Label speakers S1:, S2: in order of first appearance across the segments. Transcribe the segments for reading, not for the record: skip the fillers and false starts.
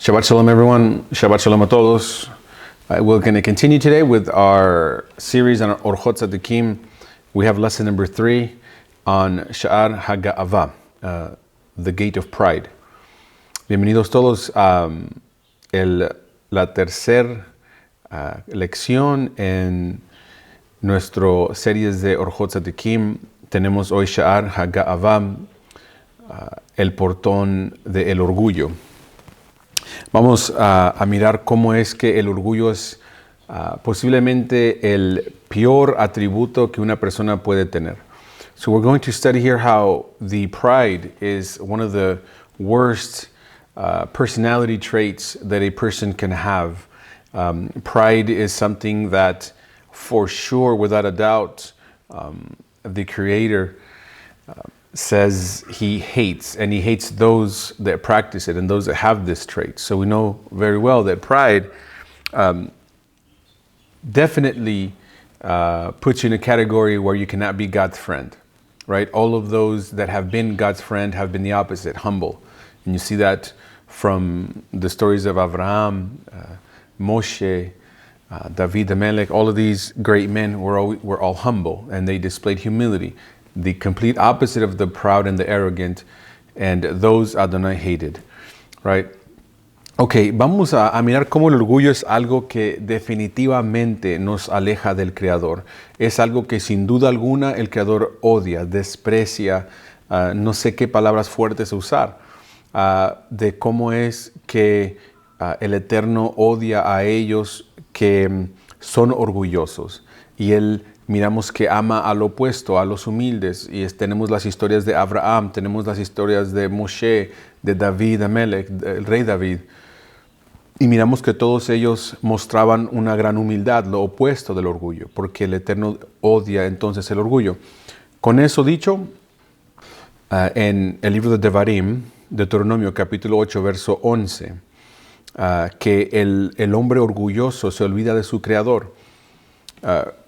S1: Shabbat Shalom, everyone. Shabbat Shalom a todos. We're going to continue today with our series on Orchot Tzaddikim. We have lesson number 3 on Sha'ar HaGa'ava, the gate of pride. Bienvenidos todos a la tercera lección en nuestro series de Orchot Tzaddikim. Tenemos hoy Sha'ar HaGa'ava, el portón del orgullo. Vamos a mirar cómo es que el orgullo es posiblemente el peor atributo que una persona puede tener. So we're going to study here how the pride is one of the worst personality traits that a person can have. Pride is something that for sure, without a doubt, the Creator says he hates, and he hates those that practice it and those that have this trait. So we know very well that pride definitely puts you in a category where you cannot be God's friend, right? All of those that have been God's friend have been the opposite, humble. And you see that from the stories of Abraham, Moshe, David, all of these great men were all humble, and they displayed humility. The complete opposite of the proud and the arrogant, and those Adonai hated, right? Ok, vamos a mirar cómo el orgullo es algo que definitivamente nos aleja del Creador. Es algo que sin duda alguna el Creador odia, desprecia, no sé qué palabras fuertes usar, de cómo es que el Eterno odia a ellos que son orgullosos. Y Él miramos que ama al opuesto, a los humildes. Y tenemos las historias de Abraham, tenemos las historias de Moshe, de David, el rey David. Y miramos que todos ellos mostraban una gran humildad, lo opuesto del orgullo, porque el Eterno odia entonces el orgullo. Con eso dicho, en el libro de Devarim, Deuteronomio capítulo 8, verso 11, que el hombre orgulloso se olvida de su Creador.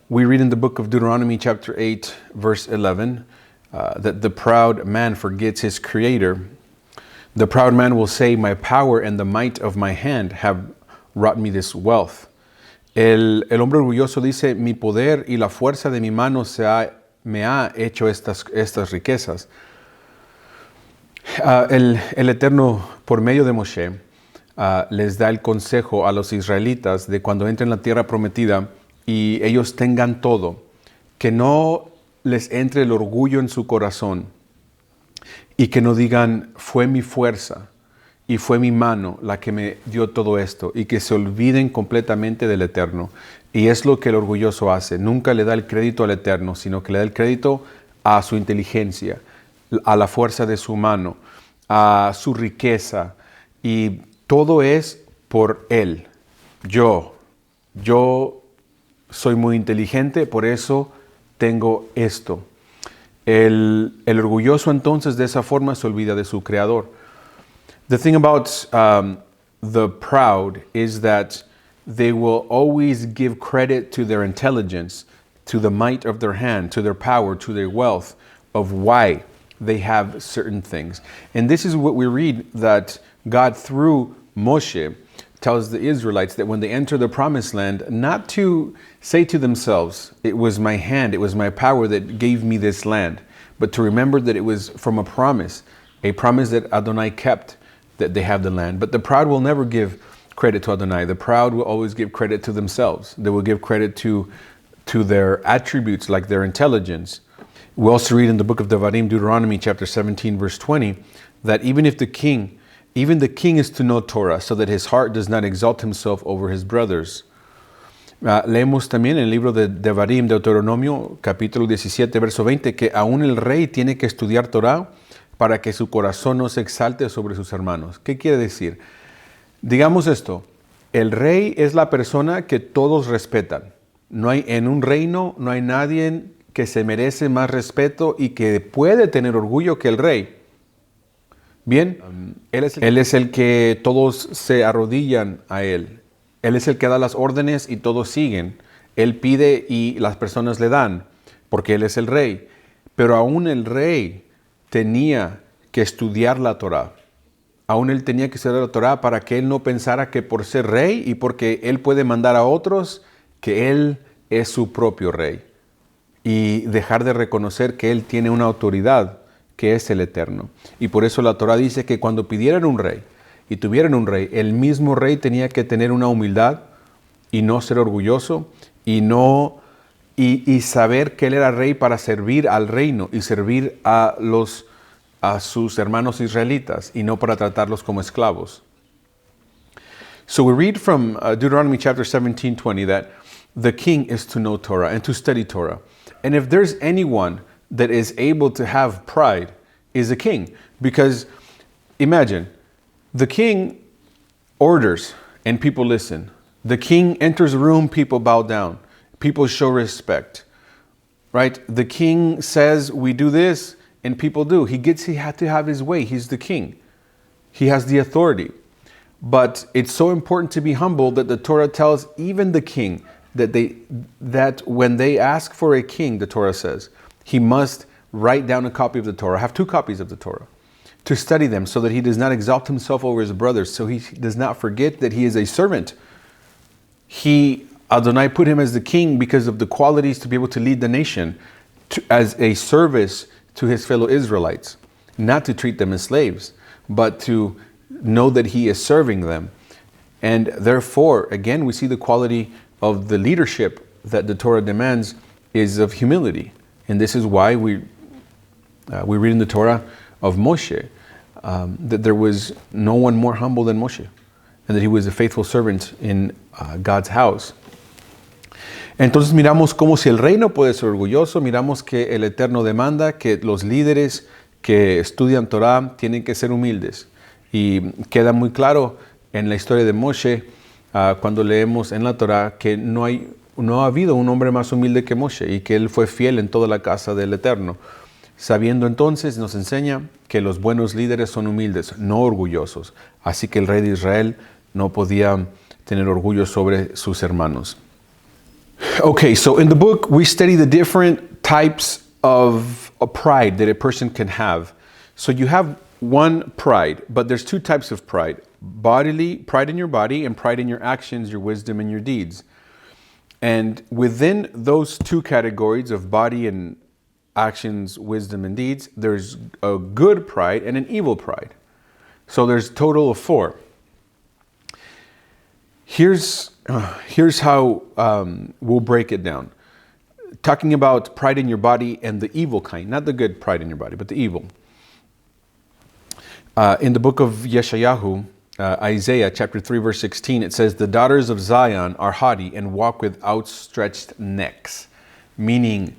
S1: We read in the book of Deuteronomy chapter 8, verse 11, that the proud man forgets his Creator. The proud man will say, my power and the might of my hand have wrought me this wealth. El hombre orgulloso dice, mi poder y la fuerza de mi mano me ha hecho estas riquezas. El Eterno, por medio de Moshe, les da el consejo a los israelitas de cuando entren en la tierra prometida y ellos tengan todo, que no les entre el orgullo en su corazón y que no digan, fue mi fuerza y fue mi mano la que me dio todo esto, y que se olviden completamente del Eterno. Y es lo que el orgulloso hace, nunca le da el crédito al Eterno, sino que le da el crédito a su inteligencia, a la fuerza de su mano, a su riqueza, y todo es por él. Yo soy muy inteligente, por eso tengo esto. El orgulloso entonces de esa forma se olvida de su Creador. The thing about the proud is that they will always give credit to their intelligence, to the might of their hand, to their power, to their wealth, of why they have certain things. And this is what we read, that God through Moshe tells the Israelites that when they enter the promised land, not to say to themselves, it was my hand, it was my power that gave me this land, but to remember that it was from a promise that Adonai kept, that they have the land. But the proud will never give credit to Adonai. The proud will always give credit to themselves. They will give credit to their attributes, like their intelligence. We also read in the book of Devarim, Deuteronomy chapter 17, verse 20, that even the king is to know Torah, so that his heart does not exalt himself over his brothers. Leemos también en el libro de Devarim, Deuteronomio, capítulo 17, verso 20, que aún el rey tiene que estudiar Torah para que su corazón no se exalte sobre sus hermanos. ¿Qué quiere decir? Digamos esto, el rey es la persona que todos respetan. En un reino no hay nadie que se merece más respeto y que puede tener orgullo que el rey. Bien, él es el que todos se arrodillan a él. Él es el que da las órdenes y todos siguen. Él pide y las personas le dan, porque él es el rey. Pero aún el rey tenía que estudiar la Torah. aún él tenía que estudiar la Torah para que él no pensara que por ser rey y porque él puede mandar a otros, que él es su propio rey. Y dejar de reconocer que él tiene una autoridad que es el Eterno. Y por eso la Torah dice que cuando pidieran un rey y tuvieran un rey, el mismo rey tenía que tener una humildad y no ser orgulloso y saber que él era rey para servir al reino y servir a sus hermanos israelitas y no para tratarlos como esclavos. So we read from Deuteronomy chapter 17:20 that the king is to know Torah and to study Torah. And if there's anyone that is able to have pride, is a king. Because imagine, the king orders and people listen. The king enters a room, people bow down. People show respect. Right? The king says, we do this, and people do. He had to have his way. He's the king. He has the authority. But it's so important to be humble that the Torah tells even the king that when they ask for a king, the Torah says, he must write down a copy of the Torah, have 2 copies of the Torah, to study them so that he does not exalt himself over his brothers, so he does not forget that he is a servant. Adonai put him as the king because of the qualities to be able to lead the nation as a service to his fellow Israelites, not to treat them as slaves, but to know that he is serving them. And therefore, again, we see the quality of the leadership that the Torah demands is of humility. And this is why we read in the Torah of Moshe, that there was no one more humble than Moshe, and that he was a faithful servant in God's house. Entonces miramos como si el rey no puede ser orgulloso, miramos que el Eterno demanda que los líderes que estudian Torah tienen que ser humildes. Y queda muy claro en la historia de Moshe, cuando leemos en la Torah, que no ha habido un hombre más humilde que Moshe y que él fue fiel en toda la casa del Eterno. Sabiendo entonces, nos enseña que los buenos líderes son humildes, no orgullosos. Así que el rey de Israel no podía tener orgullo sobre sus hermanos. Okay, so in the book, we study the different types of pride that a person can have. So you have one pride, but there's 2 types of pride. Bodily, pride in your body, and pride in your actions, your wisdom, and your deeds. And within those 2 categories of body and actions, wisdom, and deeds, there's a good pride and an evil pride. So there's a total of 4. Here's how we'll break it down. Talking about pride in your body and the evil kind, not the good pride in your body, but the evil. In the book of Yeshayahu, Isaiah chapter 3 verse 16, it says, the daughters of Zion are haughty and walk with outstretched necks, meaning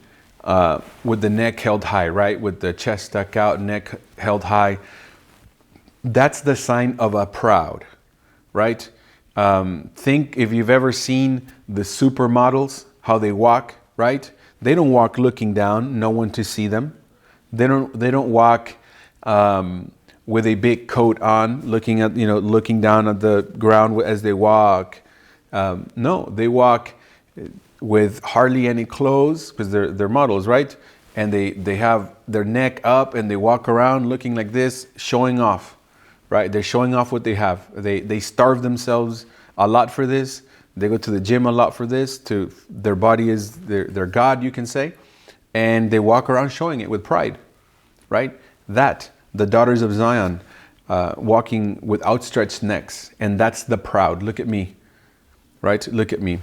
S1: with the neck held high, right? With the chest stuck out, neck held high. That's the sign of a proud, right? Think if you've ever seen the supermodels, how they walk, right? They don't walk looking down, no one to see them. They don't walk with a big coat on, looking down at the ground as they walk. No, they walk with hardly any clothes because they're models, right? And they have their neck up and they walk around looking like this, showing off, right? They're showing off what they have. They starve themselves a lot for this. They go to the gym a lot for this. Their body is their God, you can say. And they walk around showing it with pride, right? The daughters of Zion, walking with outstretched necks. And that's the proud. Look at me, right? Look at me.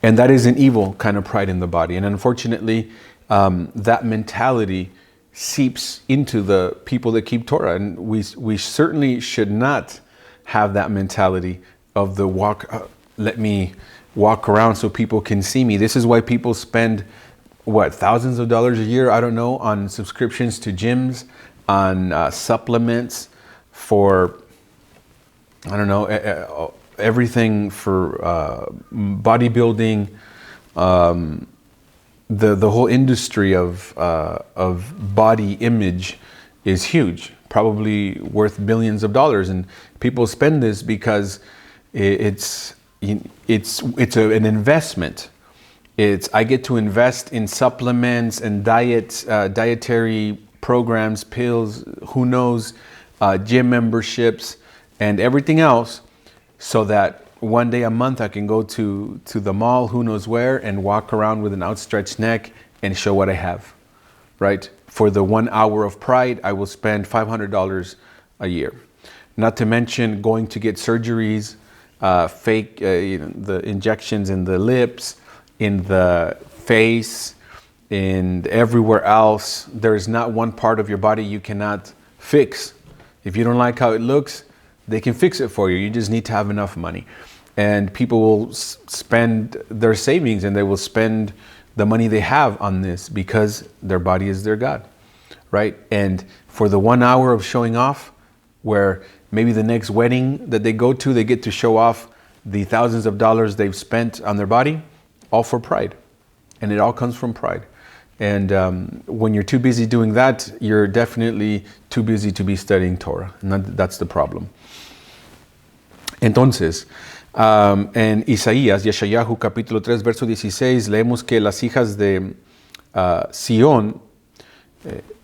S1: And that is an evil kind of pride in the body. And unfortunately, that mentality seeps into the people that keep Torah. And we certainly should not have that mentality of the let me walk around so people can see me. This is why people spend, thousands of dollars a year, I don't know, on subscriptions to gyms, on supplements for, I don't know, everything for bodybuilding. The whole industry of body image is huge, probably worth billions of dollars, and people spend this because it's an investment. I get to invest in supplements and dietary programs, pills, who knows, gym memberships, and everything else, so that one day a month I can go to the mall, who knows where, and walk around with an outstretched neck and show what I have, right? For the 1 hour of Pride, I will spend $500 a year. Not to mention going to get surgeries, fake, the injections in the lips, in the face, and everywhere else. There is not one part of your body you cannot fix. If you don't like how it looks, they can fix it for you. You just need to have enough money. And people will spend their savings, and they will spend the money they have on this because their body is their God, right? And for the 1 hour of showing off, where maybe the next wedding that they go to, they get to show off the thousands of dollars they've spent on their body, all for pride. And it all comes from pride. And when you're too busy doing that, you're definitely too busy to be studying Torah. And that's the problem. Entonces, en Isaías, Yeshayahu capítulo 3, verso 16, leemos que las hijas de Sión,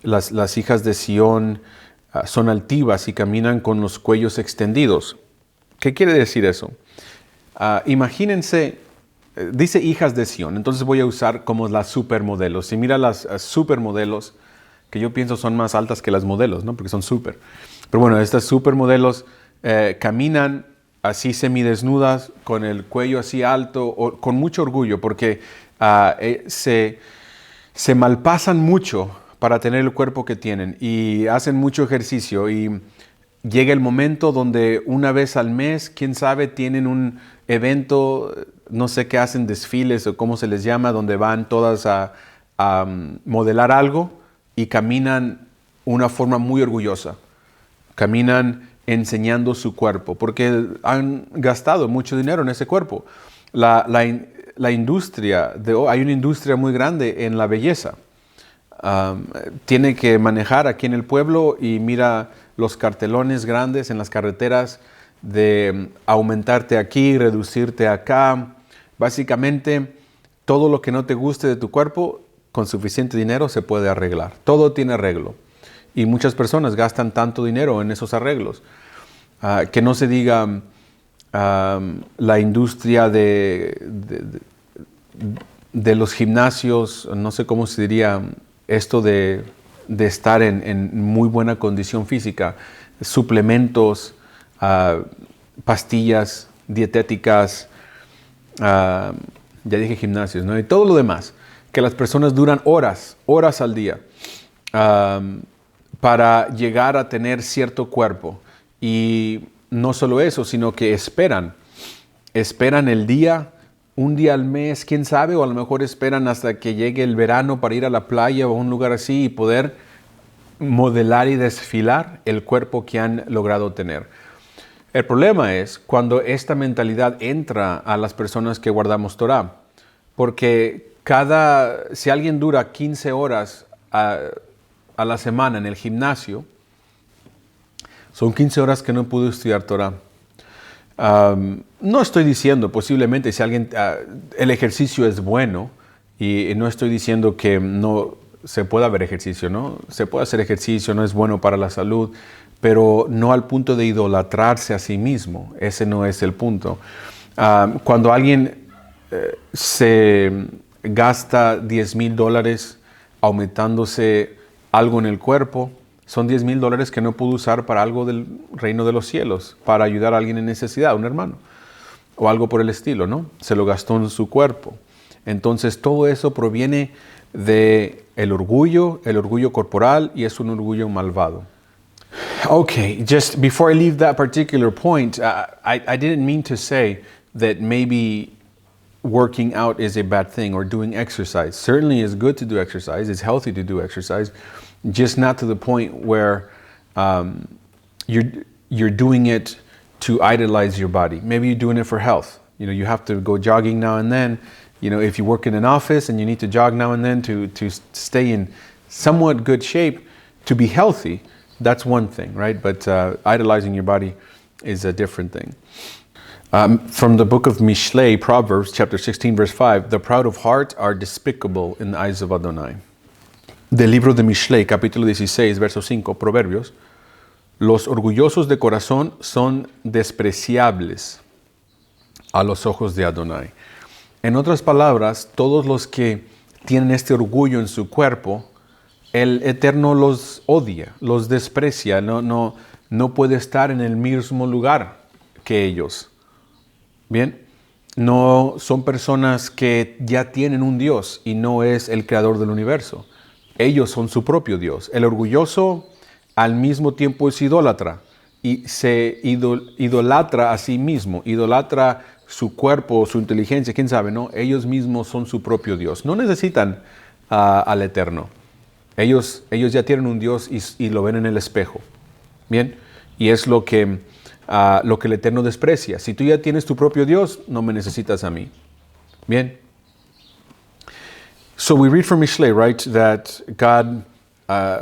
S1: las hijas de Sión son altivas y caminan con los cuellos extendidos. ¿Qué quiere decir eso? Imagínense, dice hijas de Sión, entonces voy a usar como las supermodelos. Si mira las supermodelos, que yo pienso son más altas que las modelos, ¿no? Porque son super. Pero bueno, estas supermodelos caminan así semidesnudas, con el cuello así alto, con mucho orgullo, porque se malpasan mucho para tener el cuerpo que tienen y hacen mucho ejercicio, y llega el momento donde una vez al mes, quién sabe, tienen un evento, no sé qué hacen, desfiles o cómo se les llama, donde van todas a modelar algo y caminan una forma muy orgullosa. Caminan enseñando su cuerpo porque han gastado mucho dinero en ese cuerpo. La industria, hay una industria muy grande en la belleza. Tiene que manejar aquí en el pueblo y mira los cartelones grandes en las carreteras de aumentarte aquí, reducirte acá. Básicamente, todo lo que no te guste de tu cuerpo, con suficiente dinero se puede arreglar. Todo tiene arreglo. Y muchas personas gastan tanto dinero en esos arreglos. Que no se diga la industria de los gimnasios, no sé cómo se diría esto de estar en muy buena condición física, suplementos, pastillas dietéticas, ya dije gimnasios, ¿no? Y todo lo demás, que las personas duran horas al día para llegar a tener cierto cuerpo. Y no solo eso, sino que esperan el día, un día al mes, quién sabe, o a lo mejor esperan hasta que llegue el verano para ir a la playa o a un lugar así y poder modelar y desfilar el cuerpo que han logrado tener. El problema es cuando esta mentalidad entra a las personas que guardamos Torah, porque si alguien dura 15 horas a la semana en el gimnasio, son 15 horas que no pudo estudiar Torah. No estoy diciendo, posiblemente, si alguien, el ejercicio es bueno, y no estoy diciendo que no se pueda hacer ejercicio, ¿no? Se puede hacer ejercicio, no es bueno para la salud, pero no al punto de idolatrarse a sí mismo. Ese no es el punto. Cuando alguien se gasta $10,000 aumentándose algo en el cuerpo, son $10,000 que no pudo usar para algo del reino de los cielos, para ayudar a alguien en necesidad, un hermano, o algo por el estilo, ¿no? Se lo gastó en su cuerpo. Entonces, todo eso proviene de el orgullo corporal, y es un orgullo malvado. Okay, just before I leave that particular point, I didn't mean to say that maybe working out is a bad thing or doing exercise. Certainly it's good to do exercise. It's healthy to do exercise. Just not to the point where you're doing it to idolize your body. Maybe you're doing it for health. You know, you have to go jogging now and then. You know, if you work in an office and you need to jog now and then to stay in somewhat good shape, to be healthy, that's one thing, right? But idolizing your body is a different thing. From the book of Mishlei, Proverbs, chapter 16, verse 5, the proud of heart are despicable in the eyes of Adonai. Del libro de Mishlei, capítulo 16, verso 5, Proverbios, Los orgullosos de corazón son despreciables a los ojos de Adonai. En otras palabras, todos los que tienen este orgullo en su cuerpo, el Eterno los odia, los desprecia, no puede estar en el mismo lugar que ellos. Bien, no son personas que ya tienen un Dios y no es el creador del universo. Ellos son su propio Dios. El orgulloso al mismo tiempo es idólatra y se idolatra a sí mismo, idolatra su cuerpo, su inteligencia, quién sabe, ¿no? Ellos mismos son su propio Dios. No necesitan al Eterno. Ellos ya tienen un Dios y lo ven en el espejo. Bien, y es lo que el Eterno desprecia. Si tú ya tienes tu propio Dios, no me necesitas a mí. Bien. So we read from Mishlei, right, that God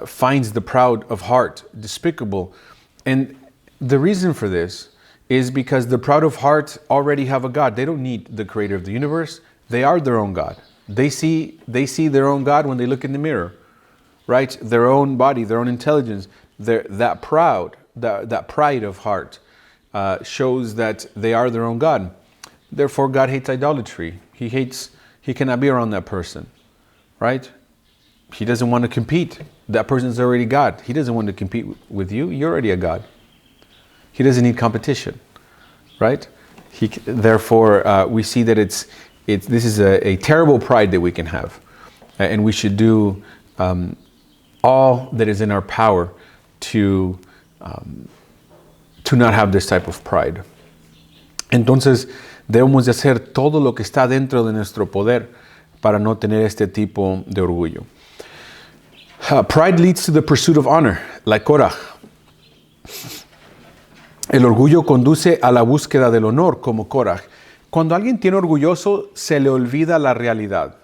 S1: finds the proud of heart despicable. And the reason for this is because the proud of heart already have a God. They don't need the creator of the universe. They are their own God. They see their own God when they look in the mirror, right? Their own body, their own intelligence. That pride of heart shows that they are their own God. Therefore, God hates idolatry. He cannot be around that person, right? He doesn't want to compete. That person is already God. He doesn't want to compete with you. You're already a God. He doesn't need competition, right? Therefore, we see that this is a terrible pride that we can have, and we should do all that is in our power to not have this type of pride. Entonces, debemos de hacer todo lo que está dentro de nuestro poder para no tener este tipo de orgullo. Pride leads to the pursuit of honor, like Korah. El orgullo conduce a la búsqueda del honor, como Korah. Cuando alguien tiene orgulloso, se le olvida la realidad.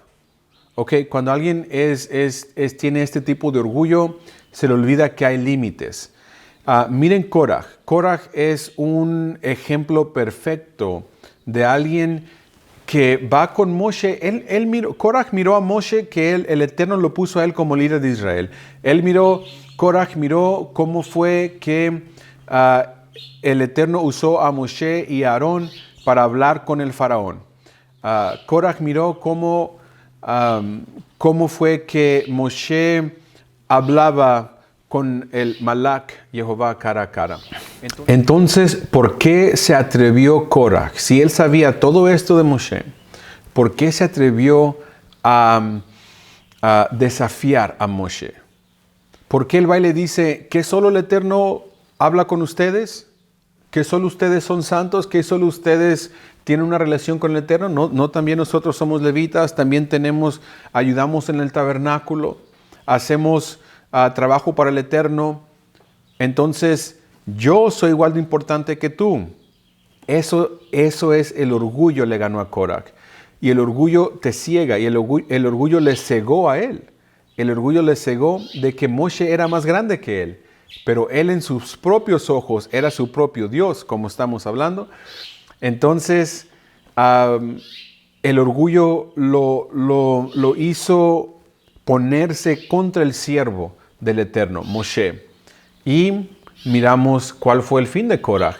S1: Okay? Cuando alguien tiene este tipo de orgullo, se le olvida que hay límites. Miren Korah. Korah es un ejemplo perfecto de alguien que va con Moshe. Korah miró a Moshe que el Eterno lo puso a él como líder de Israel. Korah miró cómo fue que el Eterno usó a Moshe y a Aarón para hablar con el faraón. Korah miró cómo fue que Moshe hablaba con el Malak, Jehová, cara a cara. Entonces, ¿por qué se atrevió Korah? Si él sabía todo esto de Moshe, ¿por qué se atrevió a desafiar a Moshe? ¿Por qué él va y le dice que solo el Eterno habla con ustedes? ¿Que solo ustedes son santos? ¿Que solo ustedes tienen una relación con el Eterno? No también nosotros somos levitas, también ayudamos en el tabernáculo, hacemos trabajo para el Eterno. Entonces, yo soy igual de importante que tú. Eso es el orgullo, le ganó a Korah. Y el orgullo te ciega, y el orgullo le cegó a él. El orgullo le cegó de que Moshe era más grande que él. Pero él en sus propios ojos era su propio Dios, como estamos hablando. Entonces, el orgullo lo hizo ponerse contra el siervo del Eterno, Moshe. Y miramos cuál fue el fin de Korah.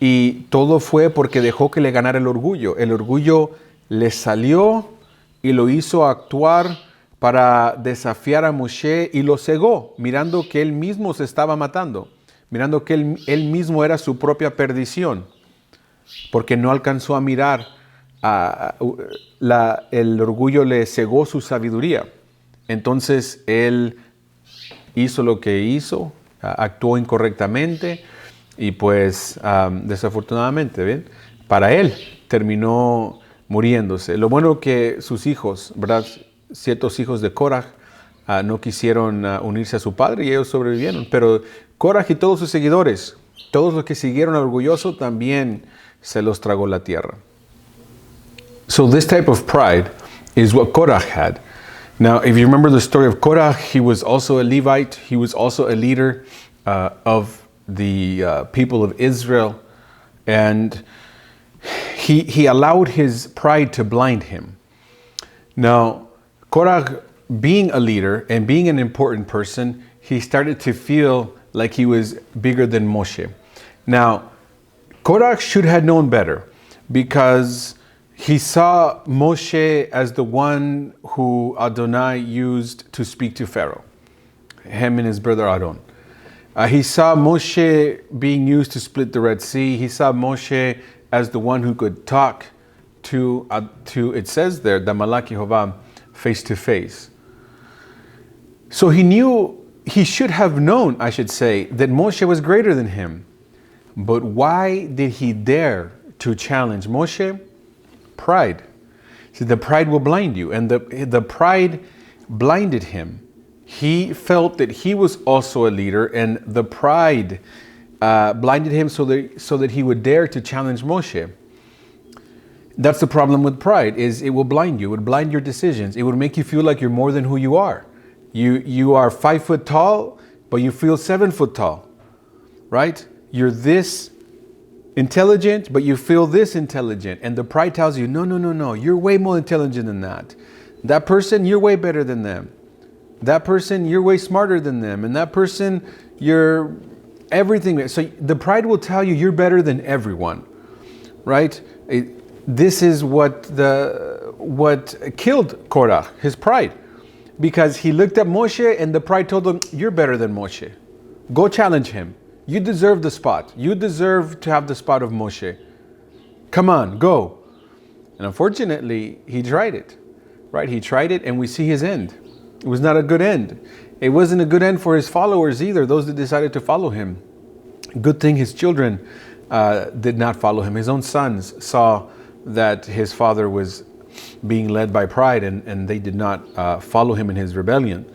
S1: Y todo fue porque dejó que le ganara el orgullo. El orgullo le salió y lo hizo actuar para desafiar a Moshe y lo cegó, mirando que él mismo se estaba matando, mirando que él mismo era su propia perdición, porque no alcanzó a mirar, el orgullo le cegó su sabiduría. Entonces él hizo lo que hizo, actuó incorrectamente y pues desafortunadamente, ¿bien? Para él terminó muriéndose. Lo bueno que sus hijos, ¿verdad? Ciertos hijos de Korah no quisieron unirse a su padre y ellos sobrevivieron. Pero Korah y todos sus seguidores, todos los que siguieron al orgulloso, también se los tragó la tierra. So this type of pride is what Korah had. Now, if you remember the story of Korah, he was also a Levite. He was also a leader of the people of Israel. And he allowed his pride to blind him. Now, Korah, being a leader and being an important person, he started to feel like he was bigger than Moshe. Now, Korach should have known better, because he saw Moshe as the one who Adonai used to speak to Pharaoh, him and his brother Aaron. He saw Moshe being used to split the Red Sea. He saw Moshe as the one who could talk to it says there, the Malak Yehovah, face to face. So he should have known, I should say, that Moshe was greater than him. But why did he dare to challenge Moshe? Pride. See, the pride will blind you, and the pride blinded him. He felt that he was also a leader, and the pride blinded him so that he would dare to challenge Moshe. That's the problem with pride, is it will blind you. It would blind your decisions. It would make you feel like you're more than who you are. You are 5 foot tall, but you feel 7 foot tall, right? You're this intelligent, but you feel this intelligent. And the pride tells you, no, you're way more intelligent than that. That person, you're way better than them. That person, you're way smarter than them. And that person, you're everything. So the pride will tell you you're better than everyone, right? This is what killed Korach, his pride. Because he looked at Moshe and the pride told him, you're better than Moshe. Go challenge him. You deserve the spot. You deserve to have the spot of Moshe. Come on, go. And unfortunately, he tried it, right? He tried it, and we see his end. It was not a good end. It wasn't a good end for his followers either, those that decided to follow him. Good thing his children did not follow him. His own sons saw that his father was being led by pride, and they did not follow him in his rebellion.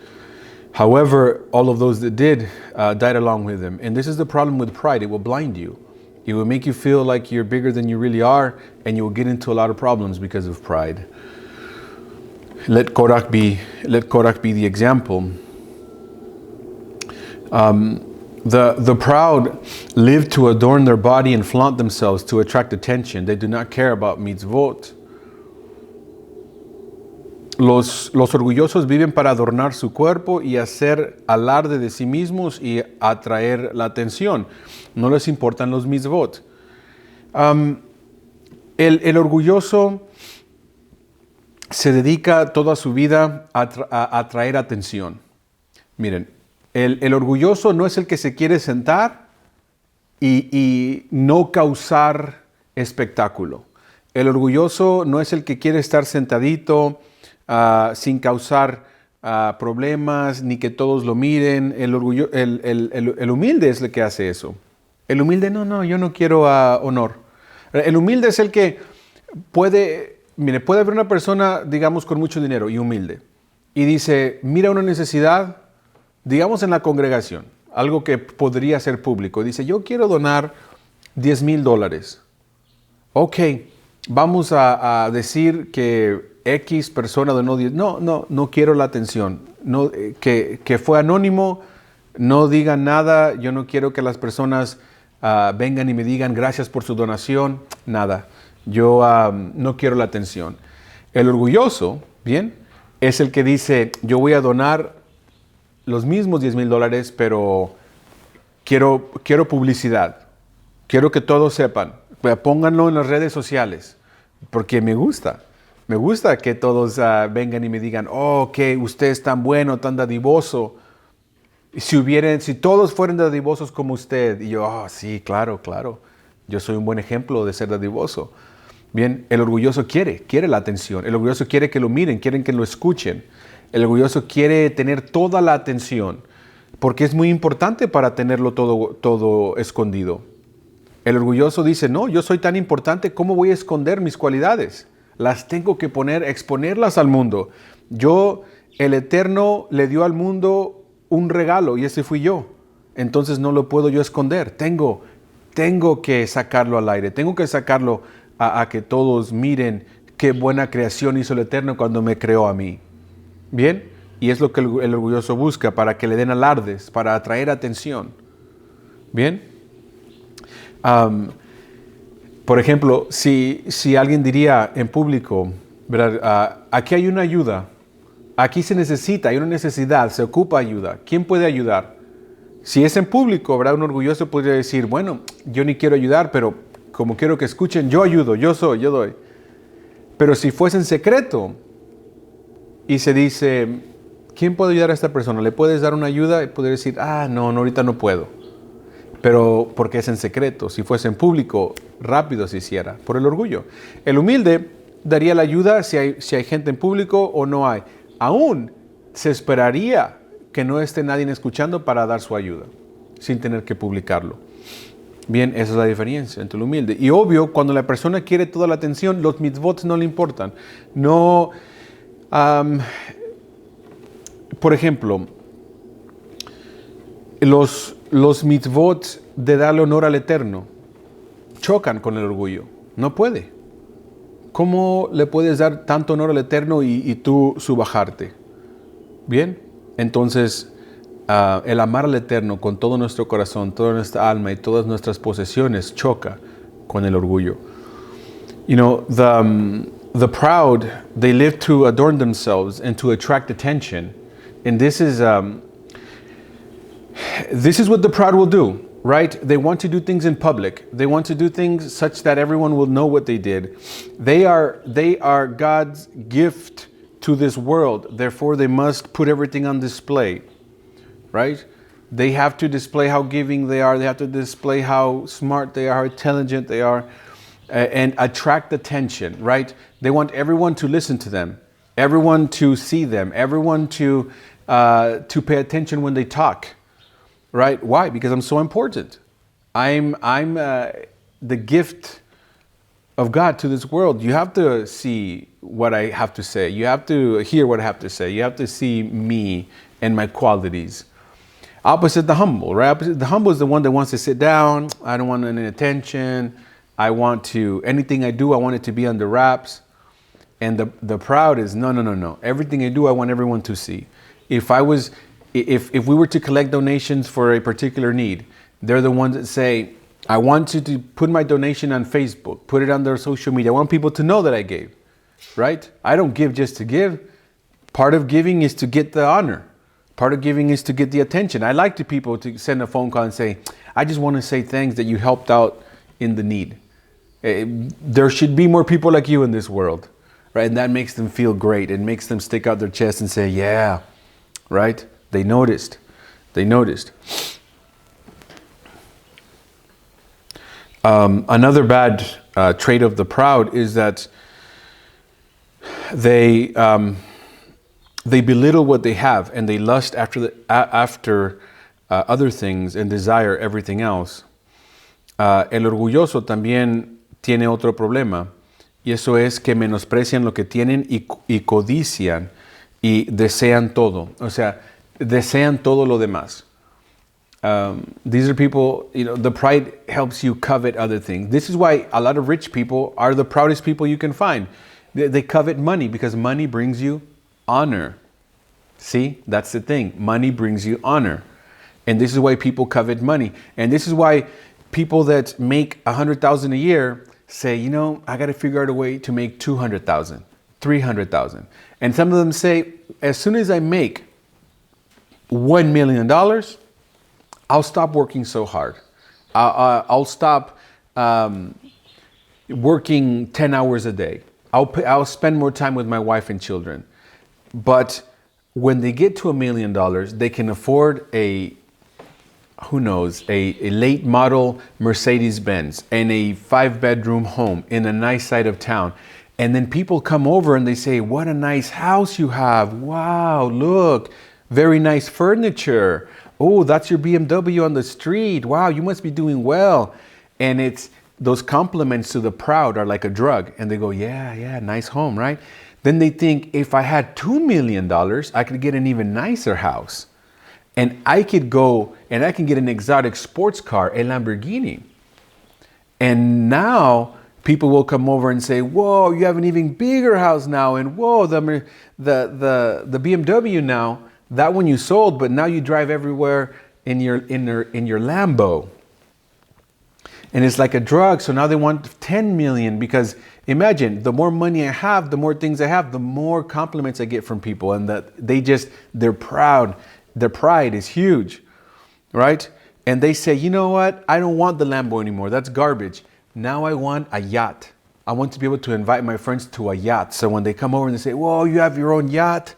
S1: However, all of those that did died along with him. And this is the problem with pride. It will blind you. It will make you feel like you're bigger than you really are, and you will get into a lot of problems because of pride. Let Korach be the example. The proud live to adorn their body and flaunt themselves to attract attention. They do not care about mitzvot. Los orgullosos viven para adornar su cuerpo y hacer alarde de sí mismos y atraer la atención. No les importan los mitzvot. El orgulloso se dedica toda su vida a atraer atención. Miren, el orgulloso no es el que se quiere sentar y no causar espectáculo. El orgulloso no es el que quiere estar sentadito sin causar problemas ni que todos lo miren. El humilde es el que hace eso. El humilde, no, yo no quiero honor. El humilde es el que puede haber una persona, digamos, con mucho dinero y humilde, y dice, mira una necesidad, digamos en la congregación, algo que podría ser público. Dice, yo quiero donar $10,000. Ok, vamos a decir que X persona donó 10. No quiero la atención. No, que fue anónimo, no digan nada. Yo no quiero que las personas vengan y me digan gracias por su donación. Nada. Yo no quiero la atención. El orgulloso, bien, es el que dice, yo voy a donar los mismos $10,000, pero quiero publicidad. Quiero que todos sepan. Pónganlo en las redes sociales, porque me gusta. Me gusta que todos vengan y me digan, oh, que usted es tan bueno, tan dadivoso. Si todos fueran dadivosos como usted. Y yo, oh, sí, claro. Yo soy un buen ejemplo de ser dadivoso. Bien, el orgulloso quiere la atención. El orgulloso quiere que lo miren, quieren que lo escuchen. El orgulloso quiere tener toda la atención, porque es muy importante para tenerlo todo escondido. El orgulloso dice, no, yo soy tan importante, ¿cómo voy a esconder mis cualidades? Las tengo que exponerlas al mundo. El Eterno le dio al mundo un regalo y ese fui yo. Entonces no lo puedo yo esconder. Tengo que sacarlo al aire. Tengo que sacarlo a que todos miren qué buena creación hizo el Eterno cuando me creó a mí. Bien, y es lo que el orgulloso busca, para que le den alardes, para atraer atención. Bien. Por ejemplo, si alguien diría en público, ¿verdad? Aquí hay una ayuda, aquí se necesita, hay una necesidad, se ocupa ayuda. ¿Quién puede ayudar? Si es en público, ¿verdad? Un orgulloso podría decir, bueno, yo ni quiero ayudar, pero como quiero que escuchen, yo ayudo, yo doy. Pero si fuese en secreto y se dice, ¿quién puede ayudar a esta persona? ¿Le puedes dar una ayuda? Y podría decir, no, ahorita no puedo. Pero porque es en secreto. Si fuese en público, rápido se hiciera, por el orgullo. El humilde daría la ayuda si hay gente en público o no hay. Aún se esperaría que no esté nadie escuchando para dar su ayuda, sin tener que publicarlo. Bien, esa es la diferencia entre el humilde. Y obvio, cuando la persona quiere toda la atención, los mitzvot no le importan. No, por ejemplo, los mitzvot de darle honor al Eterno chocan con el orgullo. No puede. ¿Cómo le puedes dar tanto honor al Eterno y tú subajarte? Bien, entonces el amar al Eterno con todo nuestro corazón, toda nuestra alma y todas nuestras posesiones choca con el orgullo. You know, the proud, they live to adorn themselves and to attract attention. And this is what the proud will do, right? They want to do things in public. They want to do things such that everyone will know what they did. They are God's gift to this world. Therefore, they must put everything on display, right? They have to display how giving they are. They have to display how smart they are, how intelligent they are, and attract attention, right? They want everyone to listen to them, everyone to see them, everyone to pay attention when they talk. Right? Why? Because I'm so important. I'm the gift of God to this world. You have to see what I have to say. You have to hear what I have to say. You have to see me and my qualities. Opposite the humble, right? The humble is the one that wants to sit down. I don't want any attention. Anything I do, I want it to be under wraps. And the proud is, no. Everything I do, I want everyone to see. If we were to collect donations for a particular need, they're the ones that say, I want you to put my donation on Facebook, put it on their social media. I want people to know that I gave, right? I don't give just to give. Part of giving is to get the honor. Part of giving is to get the attention. I like to people to send a phone call and say, I just want to say thanks that you helped out in the need. There should be more people like you in this world, right? And that makes them feel great. It makes them stick out their chest and say, yeah, right? They noticed. Another bad trait of the proud is that they belittle what they have and they lust after other things and desire everything else. El orgulloso también tiene otro problema y eso es que menosprecian lo que tienen y codician y desean todo. O sea, desean todo lo demás. These are people, the pride helps you covet other things. This is why a lot of rich people are the proudest people you can find. They covet money because money brings you honor. See, that's the thing. Money brings you honor. And this is why people covet money. And this is why people that make $100,000 a year say, I got to figure out a way to make $200,000, $300,000. And some of them say, as soon as I make $1 million, I'll stop working so hard. I'll stop working 10 hours a day. I'll spend more time with my wife and children. But when they get to $1 million, they can afford a late model Mercedes-Benz and a 5-bedroom home in a nice side of town. And then people come over and they say, what a nice house you have. Wow, look, very nice furniture. Oh, that's your BMW on the street. Wow, you must be doing well. And it's those compliments to the proud are like a drug. And they go, yeah, nice home, right? Then they think, if I had $2 million, I could get an even nicer house. And I could go and I can get an exotic sports car, a Lamborghini. And now people will come over and say, whoa, you have an even bigger house now. And whoa, the BMW now, that one you sold, but now you drive everywhere in your Lambo. And it's like a drug. So now they want 10 million because imagine the more money I have, the more things I have, the more compliments I get from people. And that their proud. Their pride is huge. right? And they say, you know what? I don't want the Lambo anymore. That's garbage. Now I want a yacht. I want to be able to invite my friends to a yacht. So when they come over and they say, whoa, you have your own yacht?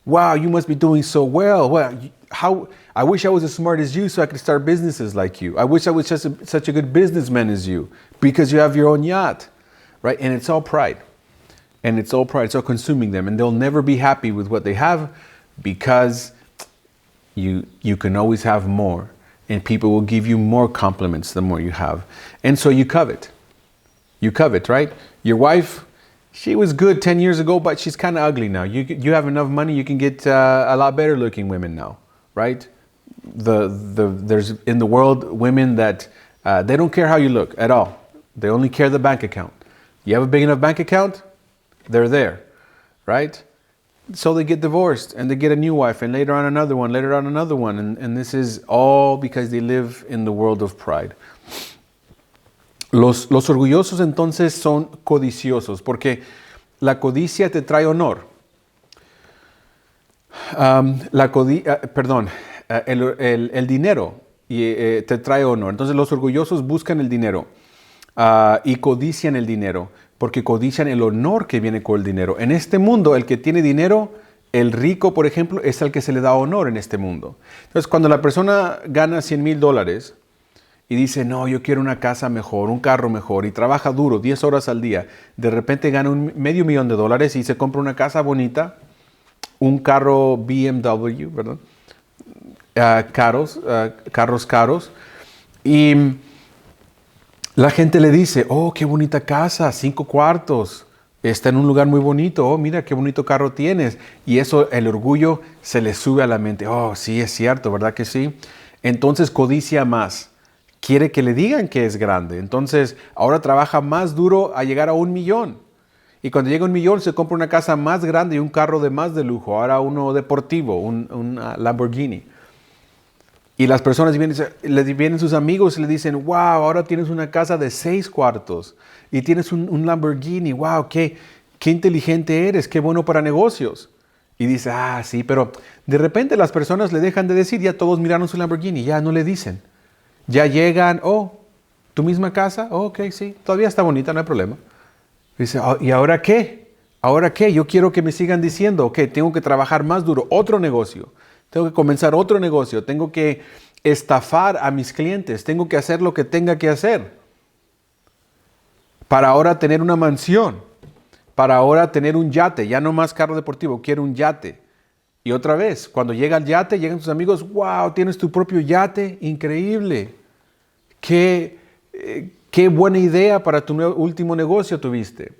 S1: Wow, you must be doing so well. Well, I wish I was as smart as you so I could start businesses like you. I wish I was just such a good businessman as you because you have your own yacht, right? And it's all pride. And it's all pride. It's all consuming them. And they'll never be happy with what they have because you can always have more. And people will give you more compliments the more you have. And so you covet. You covet, right? Your wife, she was good 10 years ago, but she's kind of ugly now. You have enough money, you can get a lot better looking women now, right? There's in the world women that they don't care how you look at all. They only care the bank account. You have a big enough bank account, they're there, right? So they get divorced and they get a new wife and later on another one, and this is all because they live in the world of pride. Los orgullosos entonces son codiciosos porque la codicia te trae honor. El dinero te trae honor. Entonces los orgullosos buscan el dinero y codician el dinero porque codician el honor que viene con el dinero. En este mundo, el que tiene dinero, el rico, por ejemplo, es al que se le da honor en este mundo. Entonces, cuando la persona gana $100,000 y dice, no, yo quiero una casa mejor, un carro mejor, y trabaja duro, 10 horas al día, de repente gana $500,000 y se compra una casa bonita, un carro BMW, ¿verdad? Carros caros, y la gente le dice, oh, qué bonita casa, 5 cuartos, está en un lugar muy bonito, oh, mira qué bonito carro tienes. Y eso, el orgullo se le sube a la mente, oh, sí, es cierto, ¿verdad que sí? Entonces codicia más, quiere que le digan que es grande. Entonces ahora trabaja más duro a llegar a 1,000,000. Y cuando llega a 1,000,000 se compra una casa más grande y un carro de más de lujo, ahora uno deportivo, un Lamborghini. Y las personas vienen sus amigos y le dicen, wow, ahora tienes una casa de 6 cuartos y tienes un Lamborghini, wow, qué inteligente eres, qué bueno para negocios. Y dice, ah, sí, pero de repente las personas le dejan de decir, ya todos miraron su Lamborghini, ya no le dicen. Ya llegan, oh, ¿tu misma casa? Oh, ok, sí, todavía está bonita, no hay problema. Dice, oh, ¿y ahora qué? ¿Ahora qué? Yo quiero que me sigan diciendo, ok, tengo que trabajar más duro, otro negocio. Tengo que comenzar otro negocio, tengo que estafar a mis clientes, tengo que hacer lo que tenga que hacer para ahora tener una mansión, para ahora tener un yate, ya no más carro deportivo, quiero un yate. Y otra vez, cuando llega el yate, llegan tus amigos, wow, tienes tu propio yate, increíble. Qué buena idea para tu último negocio tuviste.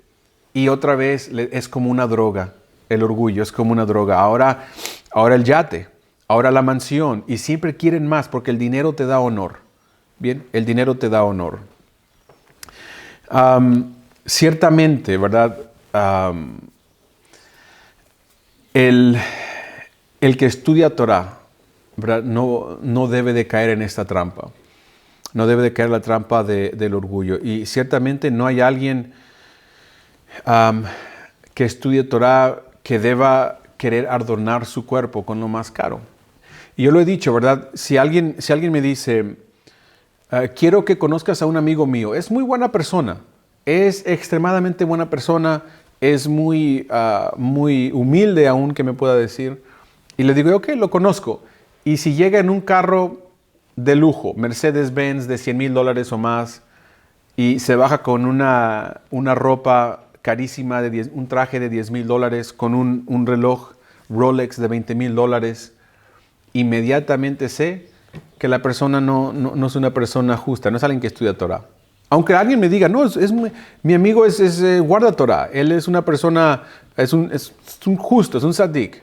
S1: Y otra vez es como una droga, el orgullo es como una droga. Ahora el yate. Ahora la mansión, y siempre quieren más porque el dinero te da honor. Bien, el dinero te da honor. Ciertamente, ¿verdad? El que estudia Torah, ¿verdad? No debe de caer en esta trampa. No debe de caer en la trampa del orgullo. Y ciertamente no hay alguien que estudie Torah que deba querer adornar su cuerpo con lo más caro. Y yo lo he dicho, ¿verdad? Si alguien me dice, quiero que conozcas a un amigo mío, es muy buena persona, es extremadamente buena persona, es muy humilde aún que me pueda decir. Y le digo, ok, lo conozco. Y si llega en un carro de lujo, Mercedes-Benz de $100,000 o más, y se baja con una ropa carísima, un traje de $10,000, con un reloj Rolex de $20,000, inmediatamente sé que la persona no es una persona justa, no es alguien que estudia Torah. Aunque alguien me diga, no, mi amigo es guarda Torah, él es una persona, es un justo, es un tzaddik.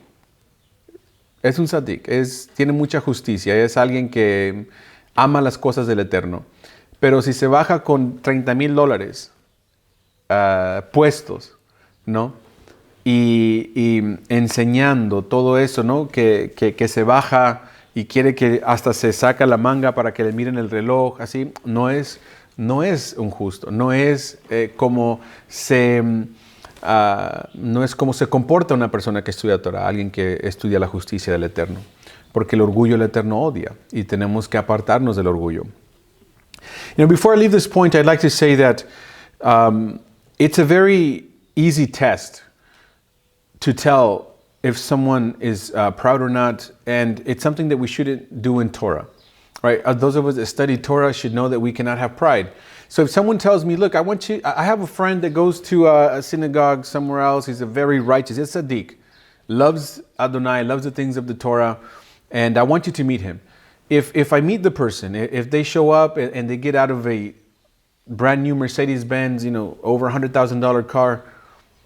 S1: Es un tzaddik, tiene mucha justicia, es alguien que ama las cosas del Eterno. Pero si se baja con $30,000 puestos, ¿no? Y enseñando todo eso, ¿no? Que se baja y quiere que hasta se saca la manga para que le miren el reloj, así, no es un justo, no es como se comporta una persona que estudia Torah, alguien que estudia la justicia del Eterno. porque el orgullo el Eterno odia y tenemos que apartarnos del orgullo. Before I leave this point, I'd like to say that it's a very easy test to tell if someone is proud or not, and it's something that we shouldn't do in Torah, right? Those of us that study Torah should know that we cannot have pride. So if someone tells me, look, I have a friend that goes to a synagogue somewhere else, he's a very righteous, he's a tzaddik, loves Adonai, loves the things of the Torah, and I want you to meet him. If I meet the person, if they show up and they get out of a brand new Mercedes-Benz, over $100,000 car,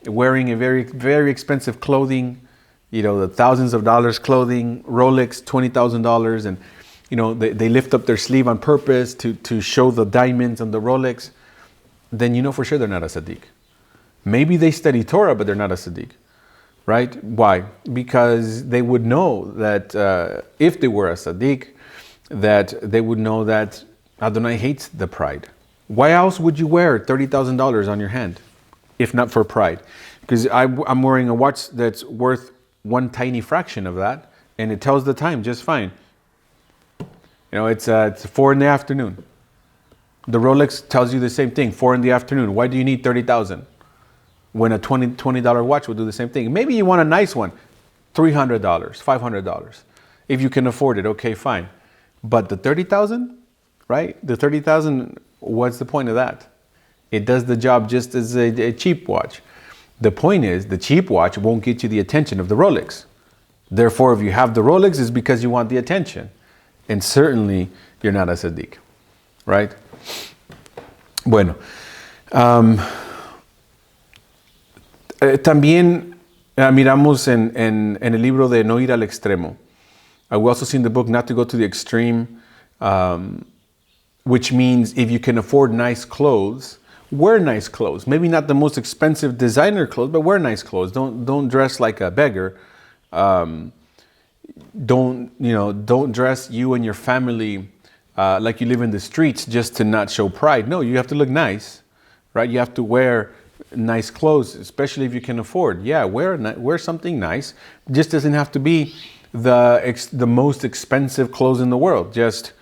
S1: wearing a very, very expensive clothing, the thousands of dollars clothing, Rolex, $20,000, and they lift up their sleeve on purpose to show the diamonds on the Rolex, then you know for sure they're not a tzaddik. Maybe they study Torah, but they're not a tzaddik, right? Why? Because they would know that if they were a tzaddik, that they would know that Adonai hates the pride. Why else would you wear $30,000 on your hand, if not for pride? Because I'm wearing a watch that's worth one tiny fraction of that, and it tells the time just fine. It's 4 in the afternoon. The Rolex tells you the same thing, 4 in the afternoon. Why do you need $30,000 when a $20 watch will do the same thing? Maybe you want a nice one, $300, $500. If you can afford it, okay, fine. But the $30,000, right? The $30,000, what's the point of that? It does the job just as a cheap watch. The point is, the cheap watch won't get you the attention of the Rolex. Therefore, if you have the Rolex, it's because you want the attention. And certainly, you're not a tzaddik, right? Bueno. También miramos en el libro de No ir al extremo. We also see in the book Not to Go to the Extreme, which means if you can afford nice clothes, wear nice clothes. Maybe not the most expensive designer clothes, but wear nice clothes. Don't dress like a beggar. Don't dress you and your family like you live in the streets just to not show pride. No, you have to look nice, right? You have to wear nice clothes, especially if you can afford. Yeah, wear something nice. Just doesn't have to be the most expensive clothes in the world. Just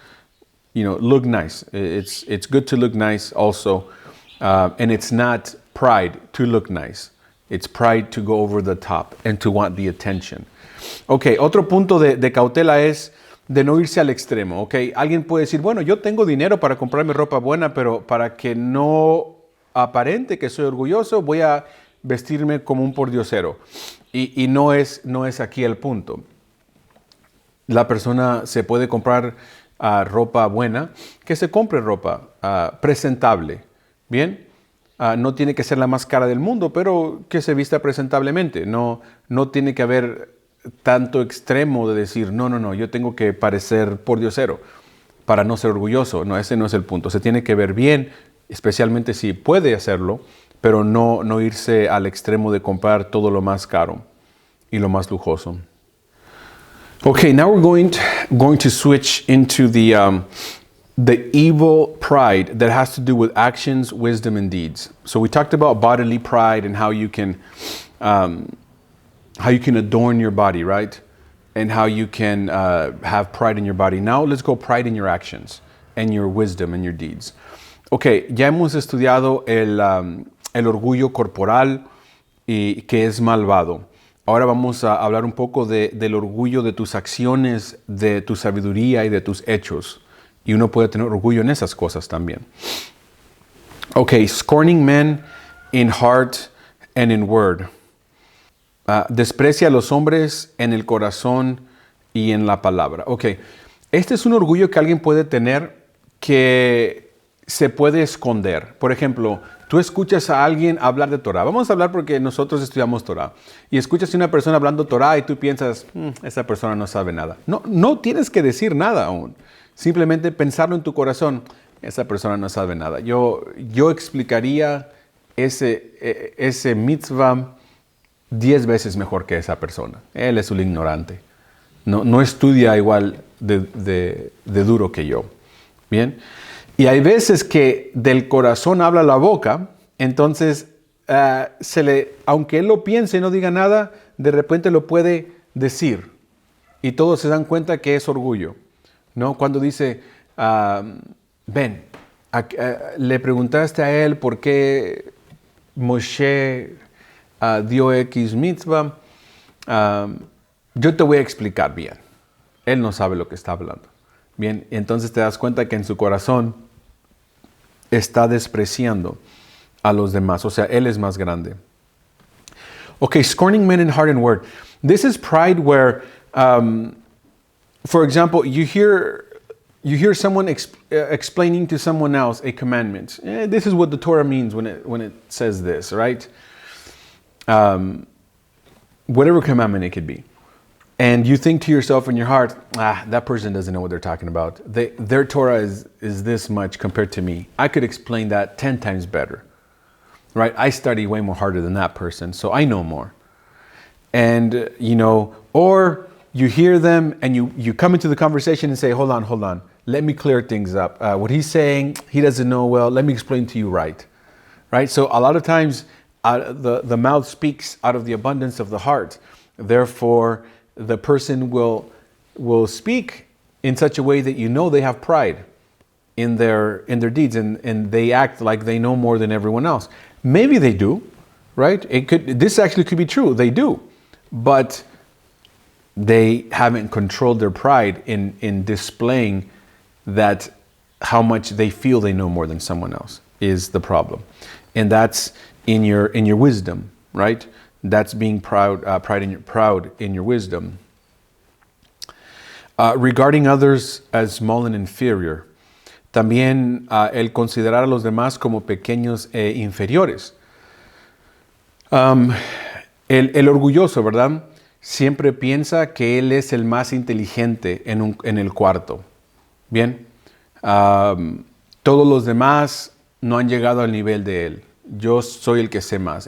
S1: look nice. It's good to look nice also, and it's not pride to look nice. It's pride to go over the top and to want the attention. Ok, otro punto de cautela es de no irse al extremo. Ok, alguien puede decir, bueno, yo tengo dinero para comprarme ropa buena, pero para que no aparente que soy orgulloso, voy a vestirme como un pordiosero. Y no es aquí el punto. La persona se puede comprar ropa buena, que se compre ropa presentable, ¿bien? No tiene que ser la más cara del mundo, pero que se vista presentablemente. No tiene que haber tanto extremo de decir, no, yo tengo que parecer pordiosero para no ser orgulloso. No, ese no es el punto. Se tiene que ver bien, especialmente si puede hacerlo, pero no irse al extremo de comprar todo lo más caro y lo más lujoso. Okay, now we're going to switch into the evil pride that has to do with actions, wisdom, and deeds. So we talked about bodily pride and how you can adorn your body, right? And how you can have pride in your body. Now let's go pride in your actions and your wisdom and your deeds. Okay, ya hemos estudiado el orgullo corporal y que es malvado. Ahora vamos a hablar un poco del orgullo de tus acciones, de tu sabiduría y de tus hechos. Y uno puede tener orgullo en esas cosas también. Okay, scorning men in heart and in word. Desprecia a los hombres en el corazón y en la palabra. Okay, este es un orgullo que alguien puede tener que se puede esconder. Por ejemplo, tú escuchas a alguien hablar de Torah. Vamos a hablar porque nosotros estudiamos Torah. Y escuchas a una persona hablando Torah y tú piensas, esa persona no sabe nada. No tienes que decir nada aún. Simplemente pensarlo en tu corazón, esa persona no sabe nada. Yo explicaría ese mitzvah 10 veces mejor que esa persona. Él es un ignorante. No estudia igual de duro que yo. Bien. Y hay veces que del corazón habla la boca, entonces aunque él lo piense y no diga nada, de repente lo puede decir. y todos se dan cuenta que es orgullo, ¿no? Cuando dice, ven, le preguntaste a él por qué Moshe dio X mitzvah, yo te voy a explicar bien. Él no sabe lo que está hablando. Bien, entonces te das cuenta que en su corazón está despreciando a los demás. O sea, él es más grande. Okay, scorning men in heart and word. This is pride where, for example, you hear someone explaining to someone else a commandment. This is what the Torah means when it says this, right? Whatever commandment it could be. And you think to yourself in your heart, that person doesn't know what they're talking about. Their Torah is this much compared to me. I could explain that 10 times better, right? I study way more harder than that person, so I know more. And, or you hear them and you come into the conversation and say, hold on. Let me clear things up. What he's saying, he doesn't know well. Let me explain to you right? So a lot of times the mouth speaks out of the abundance of the heart. Therefore, the person will speak in such a way that they have pride in their deeds, and they act like they know more than everyone else. Maybe they do, right? This actually could be true. They do, but they haven't controlled their pride in displaying that how much they feel they know more than someone else is the problem, and that's in your wisdom, right? That's being proud in your wisdom. Regarding others as small and inferior, también el considerar a los demás como pequeños e inferiores. El orgulloso, ¿verdad? Siempre piensa que él es el más inteligente en el cuarto. Bien, todos los demás no han llegado al nivel de él. Yo soy el que sé más.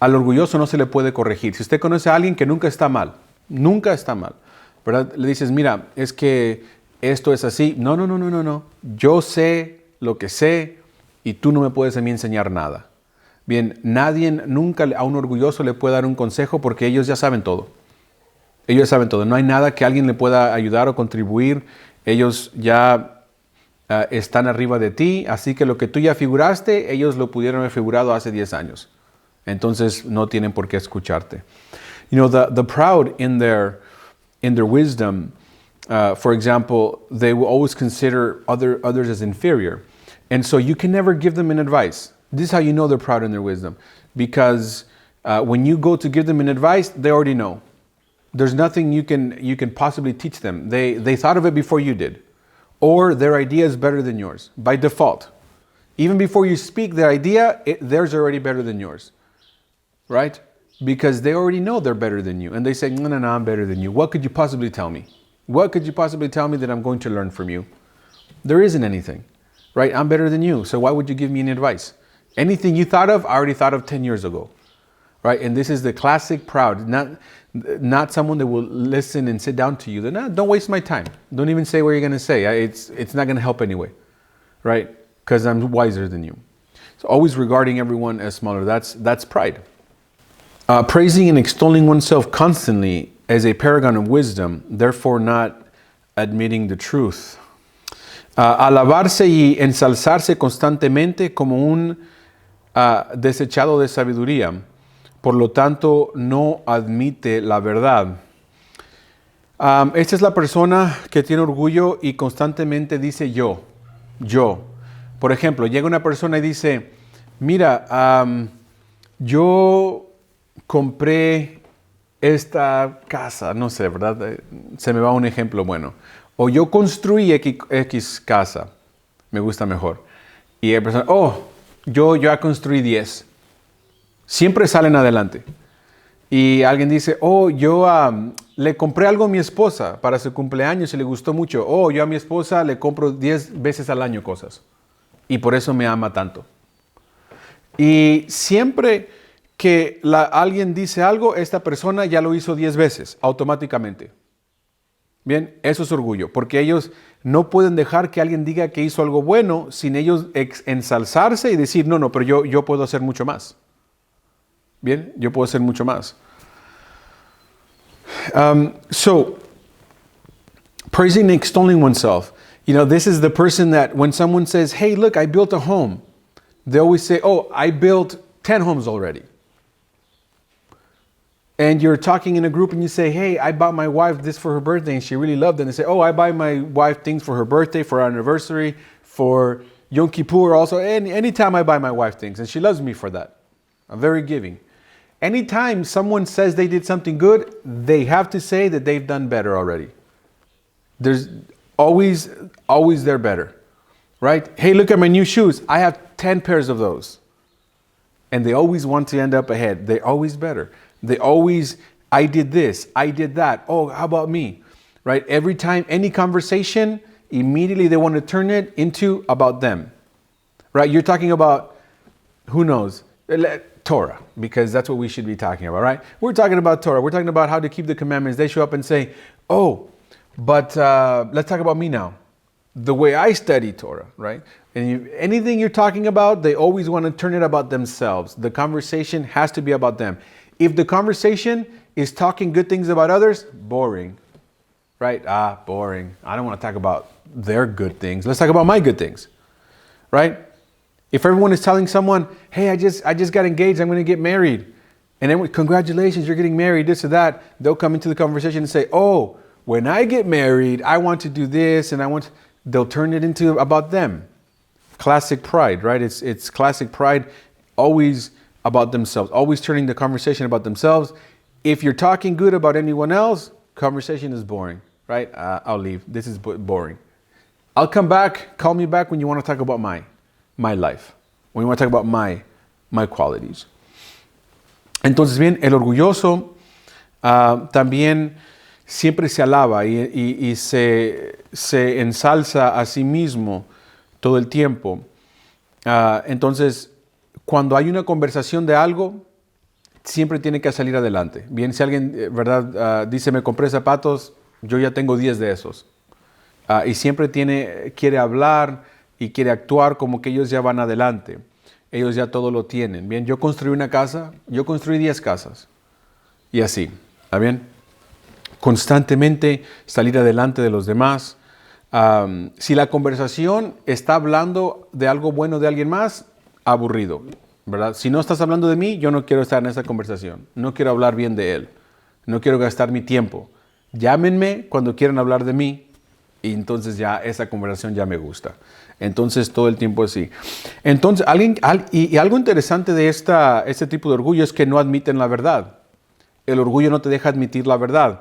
S1: Al orgulloso no se le puede corregir. Si usted conoce a alguien que nunca está mal, ¿verdad? Le dices, mira, es que esto es así. No. Yo sé lo que sé y tú no me puedes a mí enseñar nada. Bien, nadie nunca a un orgulloso le puede dar un consejo porque ellos ya saben todo. Ellos saben todo. No hay nada que alguien le pueda ayudar o contribuir. Ellos ya están arriba de ti, así que lo que tú ya figuraste, ellos lo pudieron haber figurado hace 10 años. Entonces no tienen por qué escucharte. The proud in their wisdom, for example, they will always consider others as inferior. And so you can never give them an advice. This is how you know they're proud in their wisdom. Because when you go to give them an advice, they already know. There's nothing you can possibly teach them. They thought of it before you did. Or their idea is better than yours, by default. Even before you speak their idea, theirs are already better than yours. Right? Because they already know they're better than you. And they say, no, I'm better than you. What could you possibly tell me? What could you possibly tell me that I'm going to learn from you? There isn't anything. Right? I'm better than you, so why would you give me any advice? Anything you thought of, I already thought of 10 years ago. Right? And this is the classic proud. Not someone that will listen and sit down to you. Then don't waste my time. Don't even say what you're going to say. It's not going to help anyway. Right? Because I'm wiser than you. So always regarding everyone as smaller. That's pride. Praising and extolling oneself constantly as a paragon of wisdom, therefore not admitting the truth. Alabarse y ensalzarse constantemente como un desechado de sabiduría. Por lo tanto, no admite la verdad. Esta es la persona que tiene orgullo y constantemente dice yo. Por ejemplo, llega una persona y dice, mira, yo compré esta casa, no sé, ¿verdad? Se me va un ejemplo bueno. O yo construí X casa, me gusta mejor. Y hay personas, yo ya construí 10. Siempre salen adelante. Y alguien dice, yo le compré algo a mi esposa para su cumpleaños y le gustó mucho. Yo a mi esposa le compro 10 veces al año cosas. Y por eso me ama tanto. Y siempre que alguien dice algo, esta persona ya lo hizo 10 veces, automáticamente. Bien, eso es orgullo, porque ellos no pueden dejar que alguien diga que hizo algo bueno sin ellos ensalzarse y decir, no, pero yo puedo hacer mucho más. Bien, yo puedo hacer mucho más. So, Praising and extolling oneself. This is the person that when someone says, hey, look, I built a home, they always say, oh, I built 10 homes already. And you're talking in a group and you say, hey, I bought my wife this for her birthday and she really loved it. And they say, oh, I buy my wife things for her birthday, for our anniversary, for Yom Kippur also. Anytime I buy my wife things, and she loves me for that. I'm very giving. Anytime someone says they did something good, they have to say that they've done better already. There's always they're better, right? Hey, look at my new shoes. I have 10 pairs of those. And they always want to end up ahead. They're always better. They always, I did this, I did that. Oh, how about me? Right? Every time, any conversation, immediately they want to turn it into about them. Right? You're talking about, who knows? Torah, because that's what we should be talking about, right? We're talking about Torah. We're talking about how to keep the commandments. They show up and say, oh, but let's talk about me now. The way I study Torah, right? And anything you're talking about, they always want to turn it about themselves. The conversation has to be about them. If the conversation is talking good things about others, boring, right? Boring. I don't want to talk about their good things. Let's talk about my good things, right? If everyone is telling someone, hey, I just got engaged, I'm going to get married. And then, congratulations, you're getting married, this or that. They'll come into the conversation and say, oh, when I get married, I want to do this and they'll turn it into about them. Classic pride, right? It's classic pride, always about themselves, always turning the conversation about themselves. If you're talking good about anyone else, conversation is boring, right? I'll leave. This is boring. I'll come back. Call me back when you want to talk about my life, when you want to talk about my qualities. Entonces, bien, el orgulloso también siempre se alaba y se ensalza a sí mismo todo el tiempo. Entonces, cuando hay una conversación de algo, siempre tiene que salir adelante. Bien, si alguien, ¿verdad? Dice, me compré zapatos, yo ya tengo 10 de esos. Y siempre quiere hablar y quiere actuar como que ellos ya van adelante. Ellos ya todo lo tienen. Bien, yo construí una casa, yo construí 10 casas. Y así, ¿está bien? Constantemente salir adelante de los demás. Si la conversación está hablando de algo bueno de alguien más, aburrido, ¿verdad? Si no estás hablando de mí, yo no quiero estar en esa conversación. No quiero hablar bien de él. No quiero gastar mi tiempo. Llámenme cuando quieran hablar de mí y entonces ya esa conversación ya me gusta. Entonces todo el tiempo así. Entonces, algo interesante de este tipo de orgullo es que no admiten la verdad. El orgullo no te deja admitir la verdad.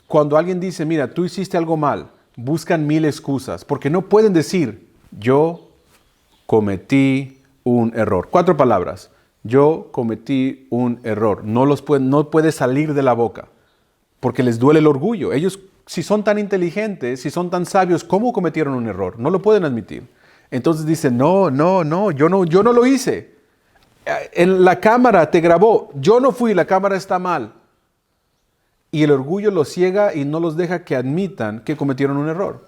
S1: Cuando alguien dice, mira, tú hiciste algo mal, buscan 1000 excusas, porque no pueden decir, yo cometí un error. 4 palabras. Yo cometí un error. No puede salir de la boca, porque les duele el orgullo. Ellos, si son tan inteligentes, si son tan sabios, ¿cómo cometieron un error? No lo pueden admitir. Entonces dicen, no, yo no lo hice. En la cámara te grabó. Yo no fui, la cámara está mal. Y el orgullo los ciega y no los deja que admitan que cometieron un error.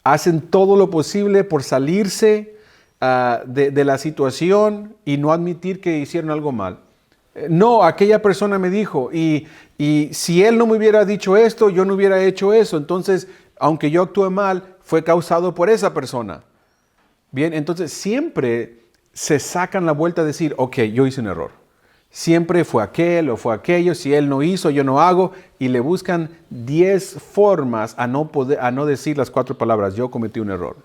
S1: Hacen todo lo posible por salirse de la situación y no admitir que hicieron algo mal. No, aquella persona me dijo y si él no me hubiera dicho esto, yo no hubiera hecho eso. Entonces, aunque yo actué mal, fue causado por esa persona. Bien, entonces siempre se sacan la vuelta a decir, ok, yo hice un error. Siempre fue aquel o fue aquello, si él no hizo, yo no hago, y le buscan 10 formas a no decir las 4 palabras, yo cometí un error.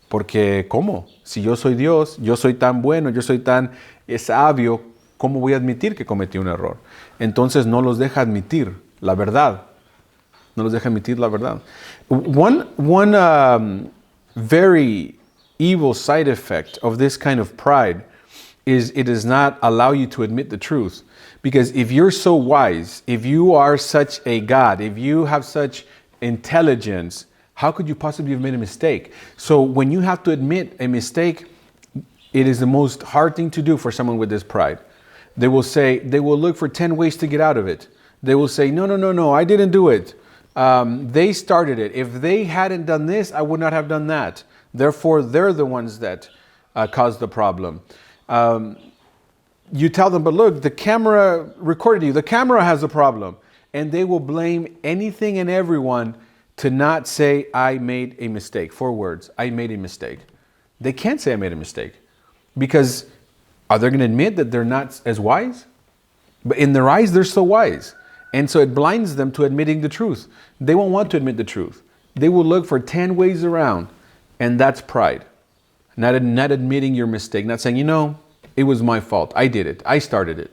S1: Porque, ¿cómo? Si yo soy Dios, yo soy tan bueno, yo soy tan sabio, ¿cómo voy a admitir que cometí un error? Entonces no los deja admitir la verdad. No los deja admitir la verdad. One very evil side effect of this kind of pride is it does not allow you to admit the truth. Because if you're so wise, if you are such a God, if you have such intelligence, how could you possibly have made a mistake? So when you have to admit a mistake, it is the most hard thing to do for someone with this pride. They will look for 10 ways to get out of it. They will say, no, I didn't do it. They started it. If they hadn't done this, I would not have done that. Therefore, they're the ones that caused the problem. You tell them, but look, the camera recorded you. The camera has a problem. And they will blame anything and everyone to not say, I made a mistake. 4 words, I made a mistake. They can't say I made a mistake because are they going to admit that they're not as wise? But in their eyes, they're so wise. And so it blinds them to admitting the truth. They won't want to admit the truth. They will look for 10 ways around. And that's pride. Not admitting your mistake. Not saying, it was my fault. I did it. I started it.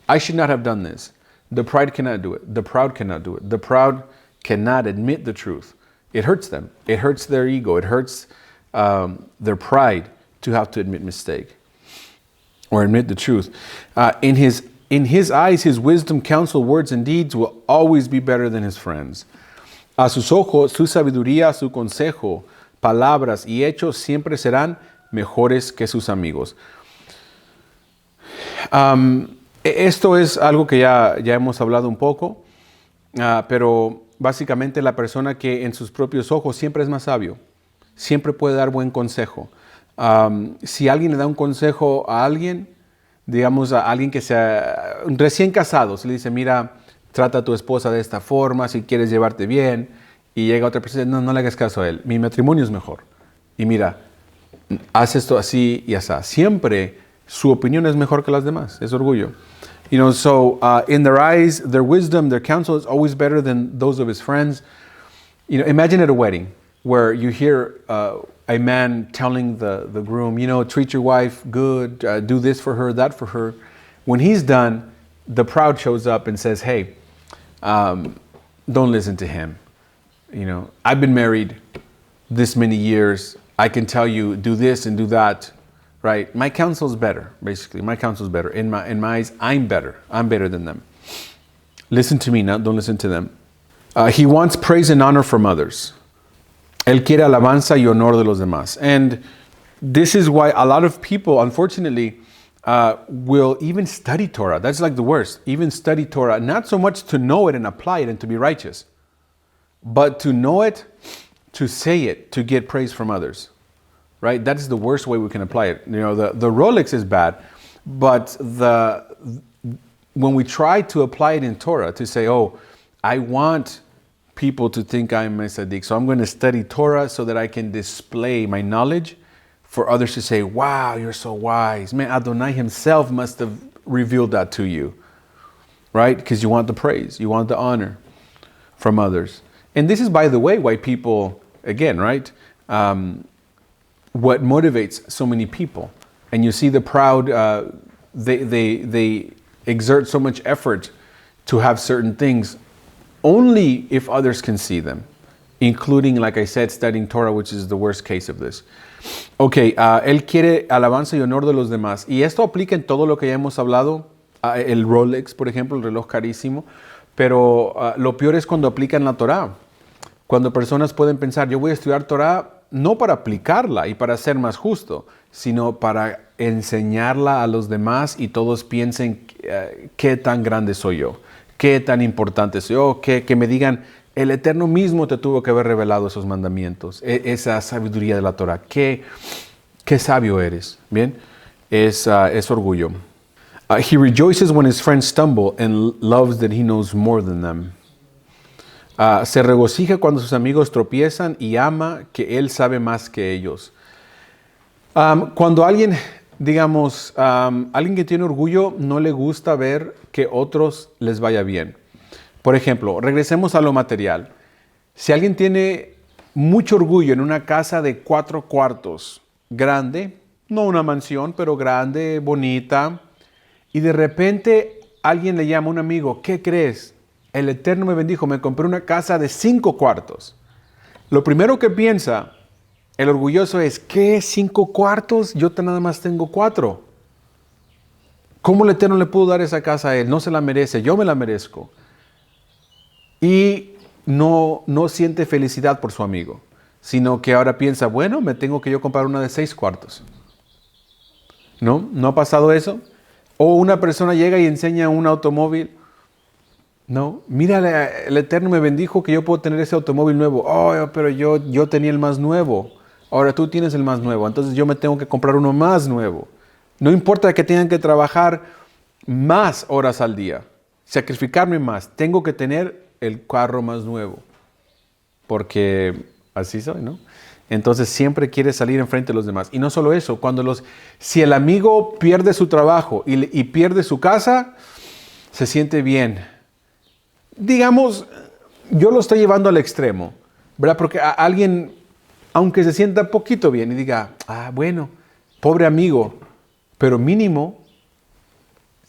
S1: I should not have done this. The pride cannot do it. The proud cannot do it. The proud cannot admit the truth. It hurts them. It hurts their ego. It hurts their pride to have to admit mistake or admit the truth. In his eyes, his wisdom, counsel, words, and deeds will always be better than his friends. A sus ojos, su sabiduría, su consejo, palabras y hechos siempre serán mejores que sus amigos. Esto es algo que ya hemos hablado un poco, pero básicamente la persona que en sus propios ojos siempre es más sabio, siempre puede dar buen consejo. Si alguien le da un consejo a alguien, digamos a alguien que sea recién casado, se le dice, mira, trata a tu esposa de esta forma, si quieres llevarte bien, y llega otra persona y dice, no le hagas caso a él, mi matrimonio es mejor. Y mira, haz esto así y así. Siempre su opinión es mejor que las demás, es orgullo. So in their eyes, their wisdom, their counsel is always better than those of his friends. Imagine at a wedding where you hear a man telling the groom, treat your wife good, do this for her, that for her. When he's done, the proud shows up and says, hey, don't listen to him. I've been married this many years. I can tell you, do this and do that. Right? My counsel is better, basically. My counsel is better. In my eyes, I'm better. I'm better than them. Listen to me, don't listen to them. He wants praise and honor from others. Él quiere alabanza y honor de los demás. And this is why a lot of people, unfortunately, will even study Torah. That's like the worst. Even study Torah, not so much to know it and apply it and to be righteous, but to know it, to say it, to get praise from others. Right? That is the worst way we can apply it. The Rolex is bad, but when we try to apply it in Torah, to say, oh, I want people to think I'm a tzaddik, so I'm going to study Torah so that I can display my knowledge for others to say, wow, you're so wise. Man, Adonai himself must have revealed that to you. Right? Because you want the praise, you want the honor from others. And this is, by the way, why people, again, right? What motivates so many people. And you see the proud, they exert so much effort to have certain things only if others can see them, including, like I said, studying Torah, which is the worst case of this. Okay, él quiere alabanza y honor de los demás. Y esto aplica en todo lo que ya hemos hablado, el Rolex, por ejemplo, el reloj carísimo, pero lo peor es cuando aplican la Torah. Cuando personas pueden pensar, yo voy a estudiar Torah no para aplicarla y para ser más justo, sino para enseñarla a los demás y todos piensen qué tan grande soy yo, qué tan importante soy yo, que me digan, el Eterno mismo te tuvo que haber revelado esos mandamientos, esa sabiduría de la Torah, qué sabio eres. Bien, es orgullo. He rejoices when his friends stumble and loves that he knows more than them. Se regocija cuando sus amigos tropiezan y ama que él sabe más que ellos. Cuando alguien, digamos, alguien que tiene orgullo no le gusta ver que otros les vaya bien. Por ejemplo, regresemos a lo material. Si alguien tiene mucho orgullo en una casa de 4 cuartos, grande, no una mansión, pero grande, bonita, y de repente alguien le llama a un amigo, ¿qué crees? El Eterno me bendijo, me compré una casa de 5 cuartos. Lo primero que piensa el orgulloso es, ¿qué? 5 cuartos, yo nada más tengo 4. ¿Cómo el Eterno le pudo dar esa casa a él? No se la merece, yo me la merezco. Y no siente felicidad por su amigo, sino que ahora piensa, bueno, me tengo que yo comprar una de 6 cuartos. ¿No ha pasado eso? O una persona llega y enseña un automóvil. No, mira, el Eterno me bendijo que yo puedo tener ese automóvil nuevo. Oh, pero yo tenía el más nuevo. Ahora tú tienes el más nuevo. Entonces yo me tengo que comprar uno más nuevo. No importa que tengan que trabajar más horas al día, sacrificarme más. Tengo que tener el carro más nuevo. porque así soy, ¿no? Entonces siempre quiere salir enfrente de los demás. Y no solo eso, si el amigo pierde su trabajo y pierde su casa, se siente bien. Digamos, yo lo estoy llevando al extremo, ¿verdad? Porque alguien, aunque se sienta poquito bien y diga, bueno, pobre amigo, pero mínimo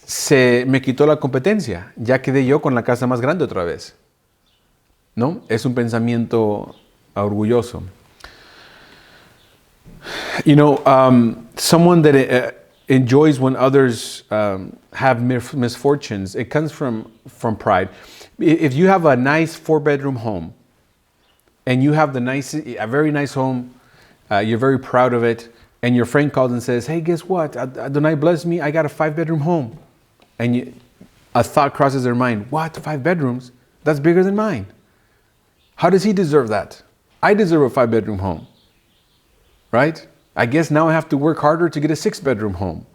S1: se me quitó la competencia, ya quedé yo con la casa más grande otra vez. ¿No? Es un pensamiento orgulloso. You know, someone that enjoys when others have misfortunes, it comes from pride. If you have a nice 4-bedroom home, and you have a very nice home, you're very proud of it, and your friend calls and says, hey, guess what? Adonai bless me, I got a 5-bedroom home. And a thought crosses their mind, what, 5 bedrooms? That's bigger than mine. How does he deserve that? I deserve a 5-bedroom home, right? I guess now I have to work harder to get a 6-bedroom home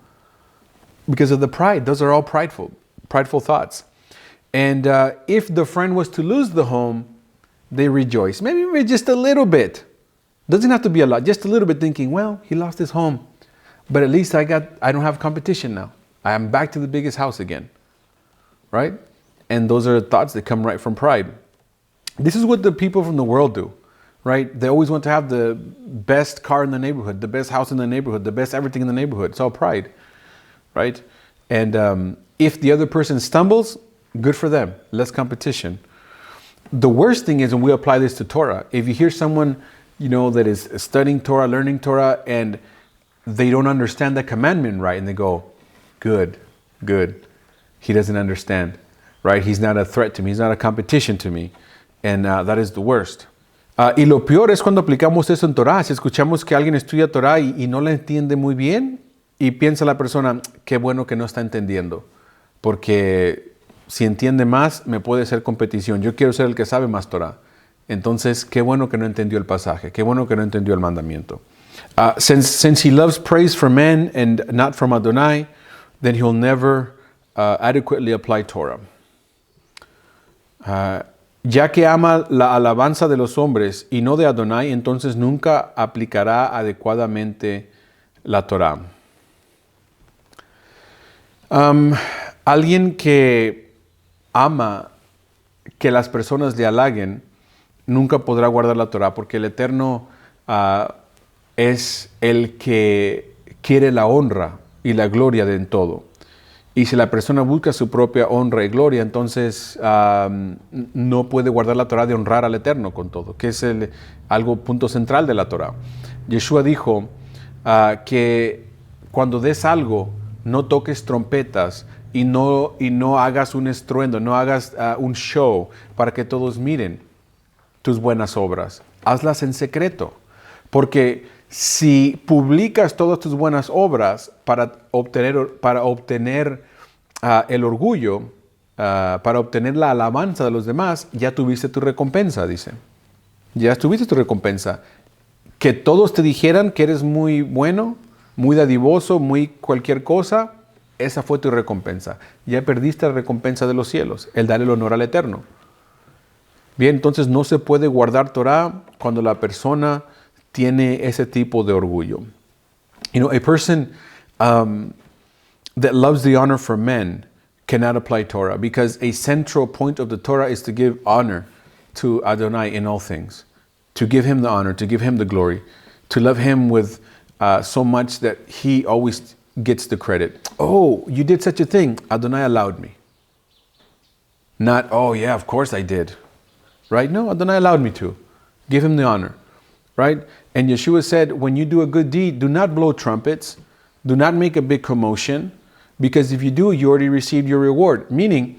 S1: because of the pride. Those are all prideful thoughts. And if the friend was to lose the home, they rejoice. Maybe just a little bit. Doesn't have to be a lot, just a little bit, thinking, well, he lost his home, but at least I don't have competition now. I am back to the biggest house again, right? And those are thoughts that come right from pride. This is what the people from the world do, right? They always want to have the best car in the neighborhood, the best house in the neighborhood, the best everything in the neighborhood. It's all pride, right? And if the other person stumbles, good for them, less competition. The worst thing is when we apply this to Torah. If you hear someone, that is studying Torah, learning Torah, and they don't understand the commandment right, and they go, good. He doesn't understand, right? He's not a threat to me. He's not a competition to me. And that is the worst. Y lo peor es cuando aplicamos eso en Torah. Si escuchamos que alguien estudia Torah y no la entiende muy bien, y piensa la persona, qué bueno que no está entendiendo, porque si entiende más, me puede ser competición. Yo quiero ser el que sabe más Torah. Entonces, qué bueno que no entendió el pasaje, qué bueno que no entendió el mandamiento. Since he loves praise from men and not from Adonai, then he'll never adequately apply Torah. Ya que ama la alabanza de los hombres y no de Adonai, entonces nunca aplicará adecuadamente la Torah. Alguien que ama que las personas le halaguen, nunca podrá guardar la Torah, porque el Eterno es el que quiere la honra y la gloria de en todo. Y si la persona busca su propia honra y gloria, entonces no puede guardar la Torah de honrar al Eterno con todo, que es punto central de la Torah. Yeshua dijo que cuando des algo, no toques trompetas y no hagas un estruendo, no hagas un show para que todos miren tus buenas obras. Hazlas en secreto, porque si publicas todas tus buenas obras para obtener el orgullo, para obtener la alabanza de los demás, ya tuviste tu recompensa, dice. Ya tuviste tu recompensa. Que todos te dijeran que eres muy bueno, muy dadivoso, muy cualquier cosa, esa fue tu recompensa. Ya perdiste la recompensa de los cielos, el dar el honor al Eterno. Bien, entonces no se puede guardar Torah cuando la persona tiene ese tipo de orgullo. A person that loves the honor for men cannot apply Torah, because a central point of the Torah is to give honor to Adonai in all things, to give him the honor, to give him the glory, to love him with so much that he always gets the credit. Oh, you did such a thing. Adonai allowed me. Not, oh yeah, of course I did. Right? No, Adonai allowed me to. Give him the honor. Right? And Yeshua said, when you do a good deed, do not blow trumpets. Do not make a big commotion. Because if you do, you already received your reward. Meaning,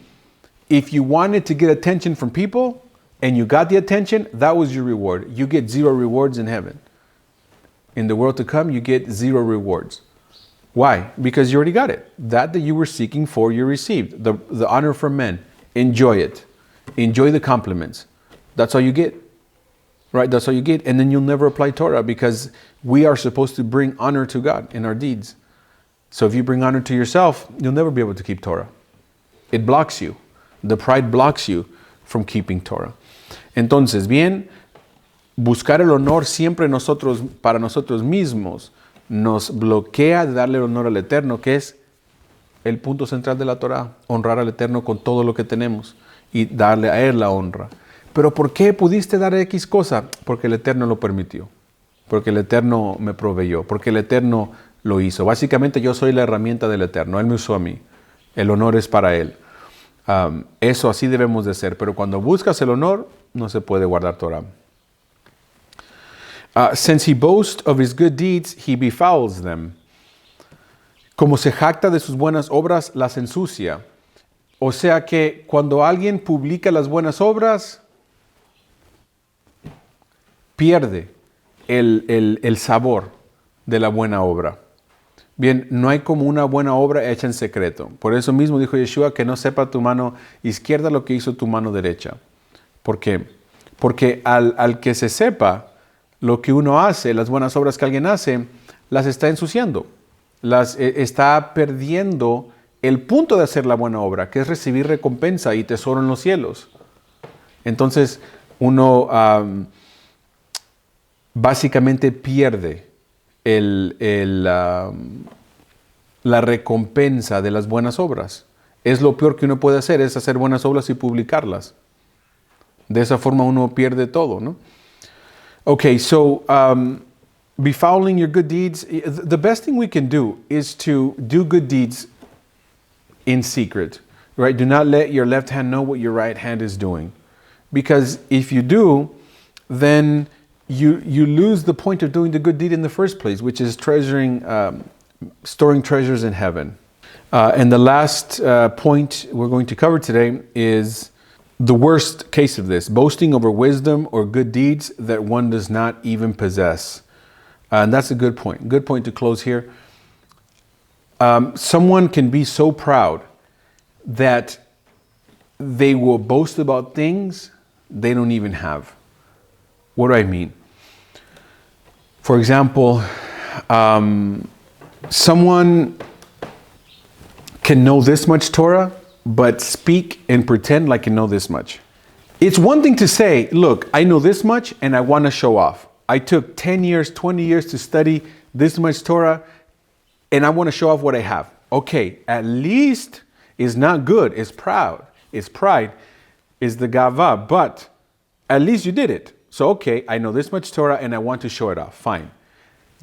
S1: if you wanted to get attention from people and you got the attention, that was your reward. You get 0 rewards in heaven. In the world to come, you get 0 rewards. Why? Because you already got it. That you were seeking for, you received. The honor from men. Enjoy it. Enjoy the compliments. That's all you get. Right? That's all you get. And then you'll never apply Torah, because we are supposed to bring honor to God in our deeds. So if you bring honor to yourself, you'll never be able to keep Torah. It blocks you. The pride blocks you from keeping Torah. Entonces, bien, buscar el honor siempre para nosotros mismos nos bloquea de darle el honor al Eterno, que es el punto central de la Torah, honrar al Eterno con todo lo que tenemos y darle a Él la honra. Pero ¿por qué pudiste dar X cosa? Porque el Eterno lo permitió, porque el Eterno me proveyó, porque el Eterno lo hizo. Básicamente yo soy la herramienta del Eterno, Él me usó a mí, el honor es para Él. Eso así debemos de ser, pero cuando buscas el honor, no se puede guardar Torah. Since he boasts of his good deeds, he befouls them. Como se jacta de sus buenas obras, las ensucia. O sea que cuando alguien publica las buenas obras, pierde el sabor de la buena obra. Bien, no hay como una buena obra hecha en secreto. Por eso mismo dijo Yeshua que no sepa tu mano izquierda lo que hizo tu mano derecha. ¿Por qué? Porque al que se sepa lo que uno hace, las buenas obras que alguien hace, las está ensuciando. Está perdiendo el punto de hacer la buena obra, que es recibir recompensa y tesoro en los cielos. Entonces, uno básicamente pierde la recompensa de las buenas obras. Es lo peor que uno puede hacer, es hacer buenas obras y publicarlas. De esa forma uno pierde todo, ¿no? Okay, so befouling your good deeds, the best thing we can do is to do good deeds in secret, right? Do not let your left hand know what your right hand is doing. Because if you do, then you lose the point of doing the good deed in the first place, which is storing treasures in heaven. And the last point we're going to cover today is the worst case of this, boasting over wisdom or good deeds that one does not even possess. And that's a good point. Good point to close here. Someone can be so proud that they will boast about things they don't even have. What do I mean? For example, someone can know this much Torah, but speak and pretend like you know this much. It's one thing to say, look, I know this much and I want to show off. I took 10 years, 20 years to study this much Torah and I want to show off what I have. Okay, at least it's not good, it's proud, it's pride, it's the gava, but at least you did it. So, okay, I know this much Torah and I want to show it off, fine.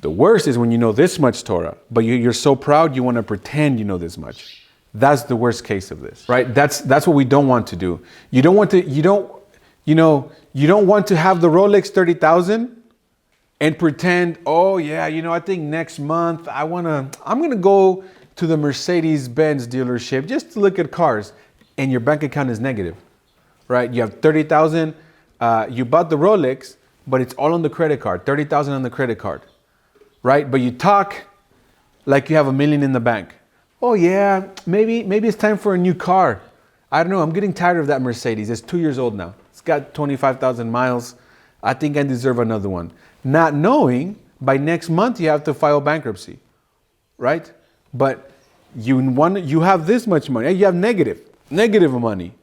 S1: The worst is when you know this much Torah, but you're so proud you want to pretend you know this much. That's the worst case of this, right? That's what we don't want to do. You don't want to have the Rolex 30,000 and pretend, oh yeah, I think next month I'm gonna go to the Mercedes-Benz dealership just to look at cars, and your bank account is negative, right? You have 30,000, you bought the Rolex, but it's all on the credit card, 30,000 on the credit card, right? But you talk like you have $1 million in the bank. Oh yeah, maybe it's time for a new car. I don't know, I'm getting tired of that Mercedes. It's 2 years old now. It's got 25,000 miles. I think I deserve another one. Not knowing by next month you have to file bankruptcy, right? But you have this much money. You have negative money.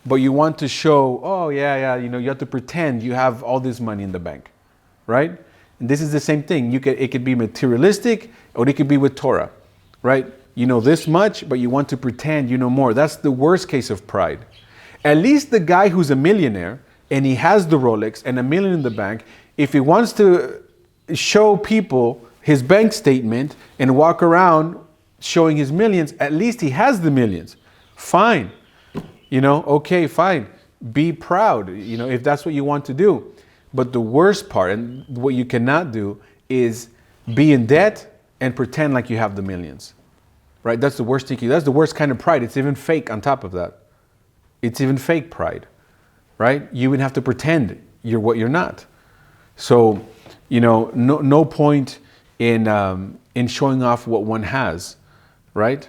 S1: But you want to show, oh yeah, you have to pretend you have all this money in the bank, right? And this is the same thing. It could be materialistic or it could be with Torah, right? You know this much, but you want to pretend you know more. That's the worst case of pride. At least the guy who's a millionaire and he has the Rolex and $1 million in the bank, if he wants to show people his bank statement and walk around showing his millions, at least he has the millions. Fine. Okay, fine. Be proud, if that's what you want to do. But the worst part, and what you cannot do, is be in debt and pretend like you have the millions. Right? That's the worst thing. That's the worst kind of pride. It's even fake on top of that. It's even fake pride. Right? You would have to pretend you're what you're not. So, no point in showing off what one has. Right?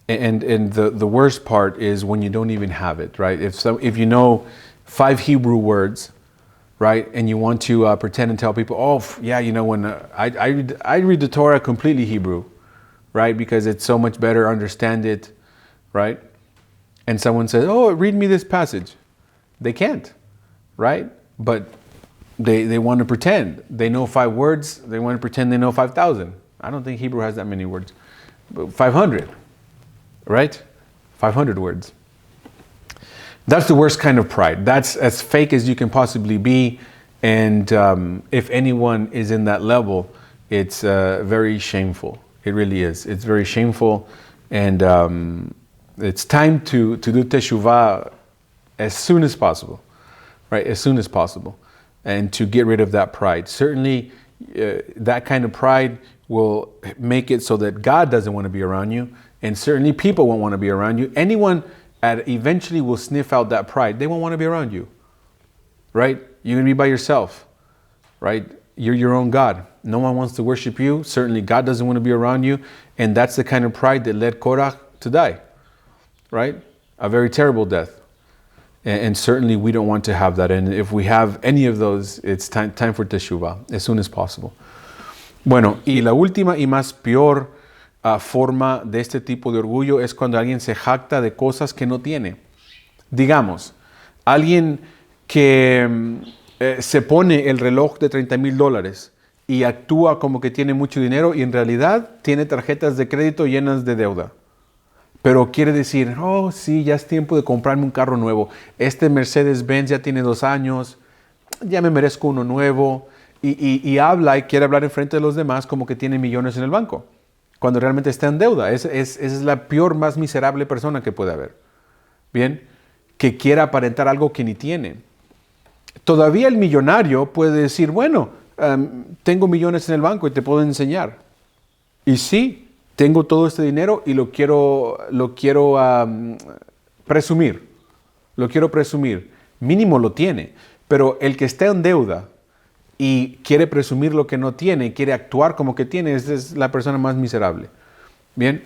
S1: And the worst part is when you don't even have it. Right? If you know 5 Hebrew words, right, and you want to pretend and tell people, oh yeah, when I read the Torah completely Hebrew. Right? Because it's so much better, understand it, right? And someone says, oh, read me this passage. They can't, right? But They want to pretend. They know 5 words. They want to pretend they know 5,000. I don't think Hebrew has that many words. But 500, right? 500 words. That's the worst kind of pride. That's as fake as you can possibly be. And if anyone is in that level, it's very shameful. It really is. It's very shameful. And it's time to do teshuvah as soon as possible, right? As soon as possible. And to get rid of that pride. Certainly, that kind of pride will make it so that God doesn't want to be around you. And certainly people won't want to be around you. Anyone eventually will sniff out that pride. They won't want to be around you, right? You're going to be by yourself, right? You're your own God. No one wants to worship you. Certainly God doesn't want to be around you. And that's the kind of pride that led Korah to die, right? A very terrible death. And certainly we don't want to have that. And if we have any of those, it's time for teshuvah as soon as possible. Bueno, y la última y más peor forma de este tipo de orgullo es cuando alguien se jacta de cosas que no tiene. Digamos, alguien que se pone el reloj de $30,000 y actúa como que tiene mucho dinero y en realidad tiene tarjetas de crédito llenas de deuda. Pero quiere decir, oh sí, ya es tiempo de comprarme un carro nuevo. Este Mercedes-Benz ya tiene 2 años, ya me merezco uno nuevo. Y habla y quiere hablar enfrente de los demás como que tiene millones en el banco, cuando realmente está en deuda. Esa es la peor, más miserable persona que puede haber. Bien, que quiera aparentar algo que ni tiene. Todavía el millonario puede decir, bueno, tengo millones en el banco y te puedo enseñar. Y sí, tengo todo este dinero y lo quiero presumir. Lo quiero presumir. Mínimo lo tiene. Pero el que está en deuda y quiere presumir lo que no tiene, quiere actuar como que tiene, esa es la persona más miserable. Bien,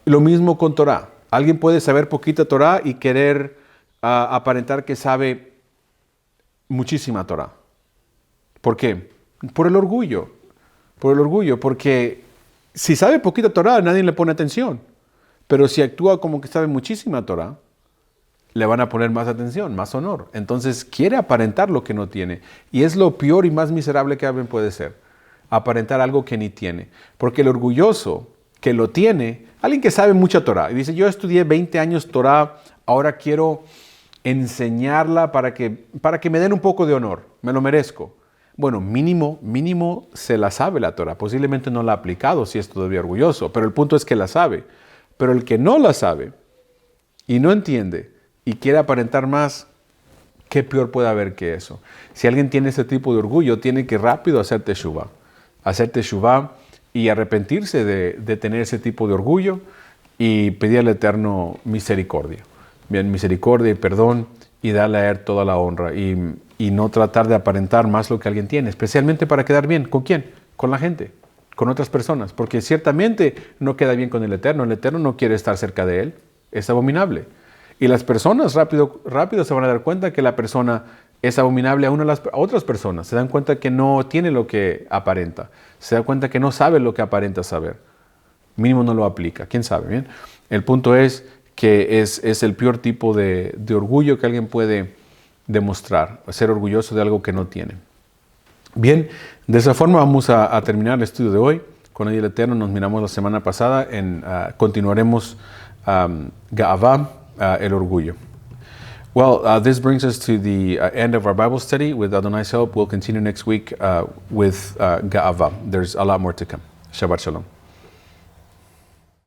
S1: lo mismo con Torah. Alguien puede saber poquita Torah y querer aparentar que sabe muchísima Torah. ¿Por qué? Por el orgullo. Por el orgullo, porque si sabe poquita Torah, nadie le pone atención. Pero si actúa como que sabe muchísima Torah, le van a poner más atención, más honor. Entonces quiere aparentar lo que no tiene. Y es lo peor y más miserable que alguien puede ser. Aparentar algo que ni tiene. Porque el orgulloso que lo tiene, alguien que sabe mucha Torah, y dice, yo estudié 20 años Torah, ahora quiero enseñarla para que me den un poco de honor. Me lo merezco. Bueno, mínimo se la sabe la Torah. Posiblemente no la ha aplicado si es todavía orgulloso. Pero el punto es que la sabe. Pero el que no la sabe y no entiende y quiere aparentar más, ¿qué peor puede haber que eso? Si alguien tiene ese tipo de orgullo, tiene que rápido hacer teshuvah. Hacer teshuvah y arrepentirse de tener ese tipo de orgullo y pedir al Eterno misericordia. Bien, misericordia y perdón y darle a Él toda la honra. Y no tratar de aparentar más lo que alguien tiene, especialmente para quedar bien. ¿Con quién? Con la gente, con otras personas. Porque ciertamente no queda bien con el Eterno. El Eterno no quiere estar cerca de Él. Es abominable. Y las personas rápido se van a dar cuenta que la persona es abominable a otras personas. Se dan cuenta que no tiene lo que aparenta. Se dan cuenta que no sabe lo que aparenta saber. Mínimo no lo aplica. ¿Quién sabe? Bien. El punto es que es el peor tipo de orgullo que alguien puede demostrar. Ser orgulloso de algo que no tiene. Bien, de esa forma vamos a terminar el estudio de hoy. Con el Eterno nos miramos la semana pasada. Continuaremos Ga'avah, el orgullo. Well, this brings us to the end of our Bible study. With Adonai's help, we'll continue next week with Ga'avah. There's a lot more to come. Shabbat Shalom.